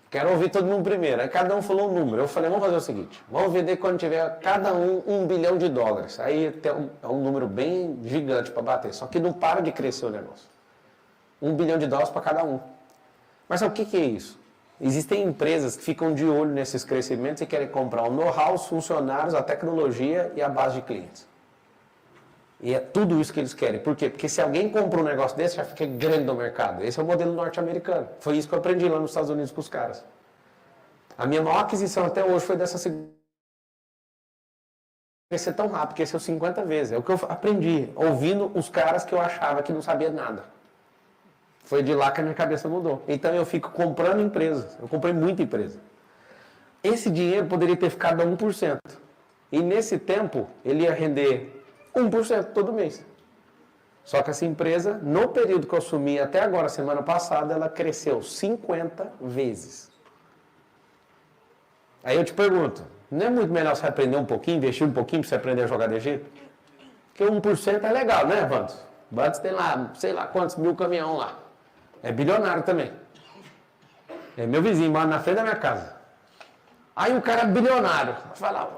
Speaker 2: quero ouvir todo mundo primeiro. Aí cada um falou um número. Eu falei, vamos fazer o seguinte, vamos vender quando tiver cada um $1 bilhão. Aí tem é um número bem gigante para bater. Só que não para de crescer o negócio. $1 bilhão para cada um. Mas sabe o que é isso? Existem empresas que ficam de olho nesses crescimentos e querem comprar o know-how, os funcionários, a tecnologia e a base de clientes. E é tudo isso que eles querem. Por quê? Porque se alguém compra um negócio desse, já fica grande no mercado. Esse é o modelo norte-americano. Foi isso que eu aprendi lá nos Estados Unidos com os caras. A minha maior aquisição até hoje foi dessa segunda. Crescer tão rápido, cresceu 50 vezes. É o que eu aprendi, ouvindo os caras que eu achava que não sabia nada. Foi de lá que a minha cabeça mudou. Então eu fico comprando empresas. Eu comprei muita empresa. Esse dinheiro poderia ter ficado a 1%. E nesse tempo, ele ia render 1% todo mês. Só que essa empresa, no período que eu assumi até agora, semana passada, ela cresceu 50 vezes. Aí eu te pergunto, não é muito melhor você aprender um pouquinho, investir um pouquinho para você aprender a jogar DG? Porque 1% é legal, né, Vantos? Vantos tem lá, sei lá quantos mil caminhão lá. É bilionário também. É meu vizinho, mora na frente da minha casa. Aí o cara é bilionário. Fala,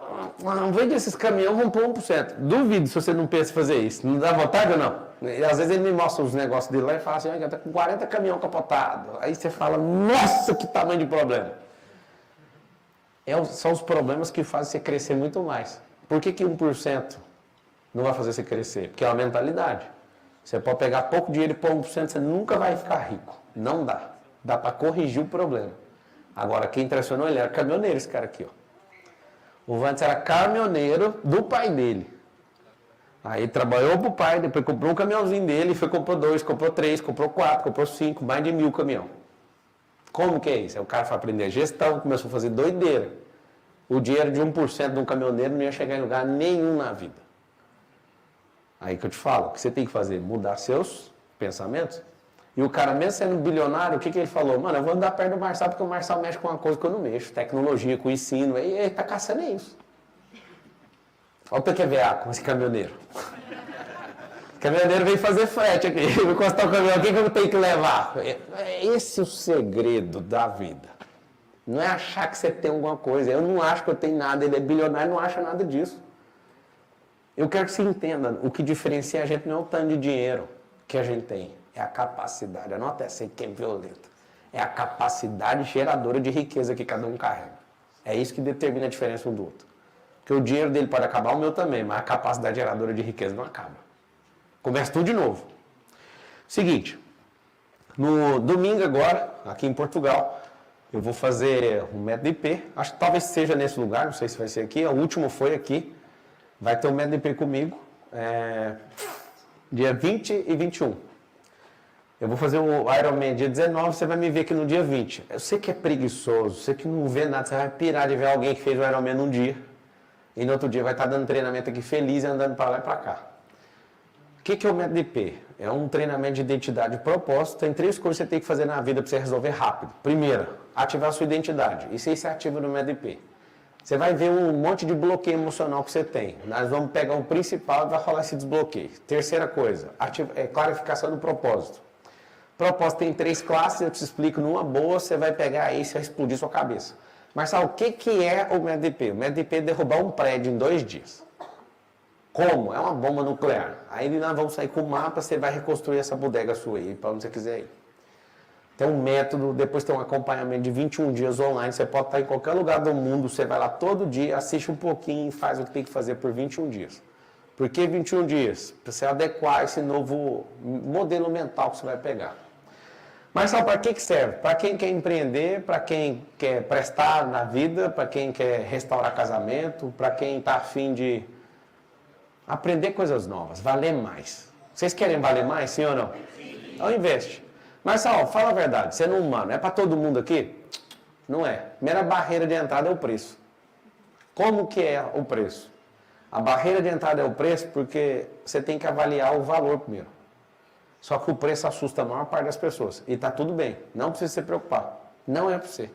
Speaker 2: vende esses caminhões, vamos pôr 1%. Duvido se você não pensa em fazer isso. Não dá vontade ou não? E às vezes ele me mostra os negócios dele lá e fala assim, olha, tá com 40 caminhões capotados. Aí você fala, nossa, que tamanho de problema. São os problemas que fazem você crescer muito mais. Por que 1% não vai fazer você crescer? Porque é uma mentalidade. Você pode pegar pouco dinheiro e pôr 1%, você nunca vai ficar rico. Não dá. Dá para corrigir o problema. Agora, quem impressionou, ele era caminhoneiro, esse cara aqui, ó. O Vantes era caminhoneiro do pai dele. Aí trabalhou pro pai, depois comprou um caminhãozinho dele, foi comprou 2, comprou 3, comprou 4, comprou 5, mais de 1000 caminhão. Como que é isso? Aí o cara foi aprender gestão, começou a fazer doideira. O dinheiro de 1% de um caminhoneiro não ia chegar em lugar nenhum na vida. Aí que eu te falo, o que você tem que fazer? Mudar seus pensamentos. E o cara, mesmo sendo bilionário, o que ele falou? Mano, eu vou andar perto do Marçal porque o Marçal mexe com uma coisa que eu não mexo. Tecnologia, com ensino. Aí ele tá caçando isso. Olha o PQVA com esse caminhoneiro. O caminhoneiro veio fazer frete aqui. Eu vou encostar o caminhão, o que eu tenho que levar? Esse é o segredo da vida. Não é achar que você tem alguma coisa. Eu não acho que eu tenho nada. Ele é bilionário e não acha nada disso. Eu quero que você entenda. O que diferencia a gente não é o tanto de dinheiro que a gente tem. É a capacidade. Anota essa aí que é violenta. É a capacidade geradora de riqueza que cada um carrega. É isso que determina a diferença um do outro. Porque o dinheiro dele pode acabar, o meu também. Mas a capacidade geradora de riqueza não acaba. Começa tudo de novo. Seguinte. No domingo agora, aqui em Portugal, eu vou fazer um método IP. Acho que talvez seja nesse lugar, não sei se vai ser aqui. O último foi aqui. Vai ter um método IP comigo. Dia 20 e 21. Eu vou fazer o Ironman dia 19, você vai me ver aqui no dia 20. Eu sei que é preguiçoso, você que não vê nada, você vai pirar de ver alguém que fez o Ironman num dia. E no outro dia vai estar dando treinamento aqui feliz e andando para lá e para cá. O que é o método IP? É um treinamento de identidade e propósito. Tem 3 coisas que você tem que fazer na vida para você resolver rápido. Primeira, ativar a sua identidade. Isso aí você ativa no método IP. Você vai ver um monte de bloqueio emocional que você tem. Nós vamos pegar o principal e vai rolar esse desbloqueio. Terceira coisa, clarificação do propósito. Propósito tem 3 classes, eu te explico numa boa, você vai pegar aí e vai explodir sua cabeça. Marcelo, o que é o método IP? O método IP é derrubar um prédio em 2 dias. Como? É uma bomba nuclear. Aí nós vamos sair com o mapa, você vai reconstruir essa bodega sua aí, para onde você quiser ir. Tem um método, depois tem um acompanhamento de 21 dias online, você pode estar em qualquer lugar do mundo, você vai lá todo dia, assiste um pouquinho e faz o que tem que fazer por 21 dias. Por que 21 dias? Para você adequar esse novo modelo mental que você vai pegar. Mas só para que serve? Para quem quer empreender, para quem quer prestar na vida, para quem quer restaurar casamento, para quem está afim de aprender coisas novas, valer mais. Vocês querem valer mais, sim ou não? Sim. Então investe. Mas, Sal, fala a verdade, sendo humano, é para todo mundo aqui? Não é. A primeira barreira de entrada é o preço. Como que é o preço? A barreira de entrada é o preço porque você tem que avaliar o valor primeiro. Só que o preço assusta a maior parte das pessoas. E está tudo bem, não precisa se preocupar. Não é para você.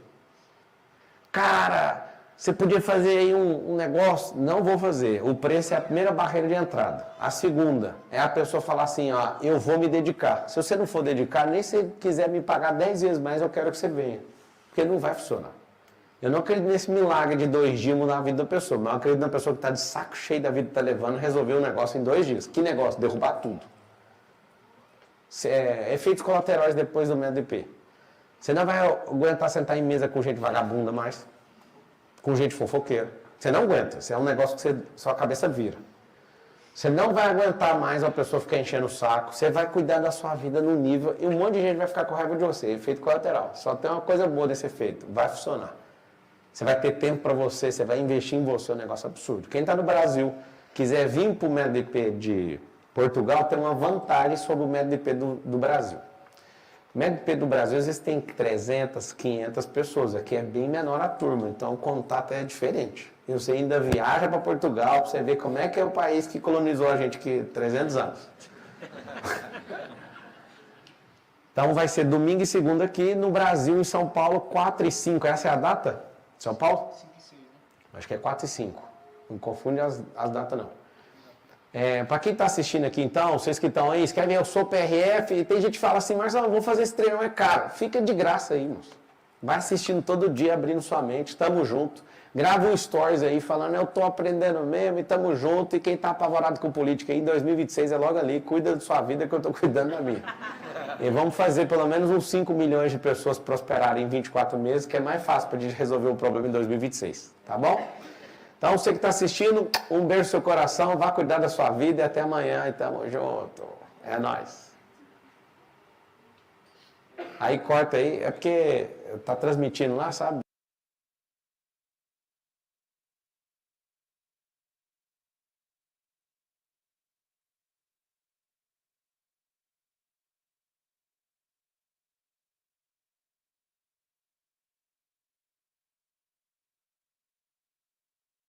Speaker 2: Cara, você podia fazer aí um negócio? Não vou fazer. O preço é a primeira barreira de entrada. A segunda é a pessoa falar assim, ó, eu vou me dedicar. Se você não for dedicar, nem se quiser me pagar 10 vezes mais, eu quero que você venha. Porque não vai funcionar. Eu não acredito nesse milagre de 2 dias mudar a vida da pessoa, mas eu acredito na pessoa que está de saco cheio da vida que está levando, resolver um negócio em 2 dias. Que negócio? Derrubar tudo. Efeitos colaterais depois do método IP. Você não vai aguentar sentar em mesa com gente vagabunda mais, com gente fofoqueira. Você não aguenta, isso é um negócio que sua cabeça vira. Você não vai aguentar mais a pessoa ficar enchendo o saco, você vai cuidar da sua vida no nível, e um monte de gente vai ficar com raiva de você, efeito colateral. Só tem uma coisa boa desse efeito, vai funcionar. Você vai ter tempo para você, você vai investir em você, é um negócio absurdo. Quem está no Brasil, quiser vir para o MEDP de Portugal, tem uma vantagem sobre o MEDP do Brasil. O MEDP do Brasil, às vezes tem 300, 500 pessoas, aqui é bem menor a turma, então o contato é diferente. E você ainda viaja para Portugal para você ver como é que é o país que colonizou a gente aqui 300 anos. Então vai ser domingo e segunda aqui no Brasil, em São Paulo, 4 e 5. Essa é a data? São Paulo?
Speaker 5: 5 e 6, né?
Speaker 2: Acho que é 4 e 5. Não confunde as datas, não. Para quem está assistindo aqui, então, vocês que estão aí, escrevem, eu sou PRF, e tem gente que fala assim, Marcelo, eu vou fazer esse treino, é caro. Fica de graça aí, moço. Vai assistindo todo dia, abrindo sua mente, tamo junto. Grava um stories aí, falando, eu tô aprendendo mesmo, e tamo junto. E quem tá apavorado com política aí, 2026 é logo ali, cuida da sua vida que eu tô cuidando da minha. E vamos fazer pelo menos uns 5 milhões de pessoas prosperarem em 24 meses, que é mais fácil pra gente resolver o problema em 2026, tá bom? Então, você que está assistindo, um beijo no seu coração, vá cuidar da sua vida e até amanhã, e tamo junto. É nóis. Aí corta aí, é porque tá transmitindo lá, sabe?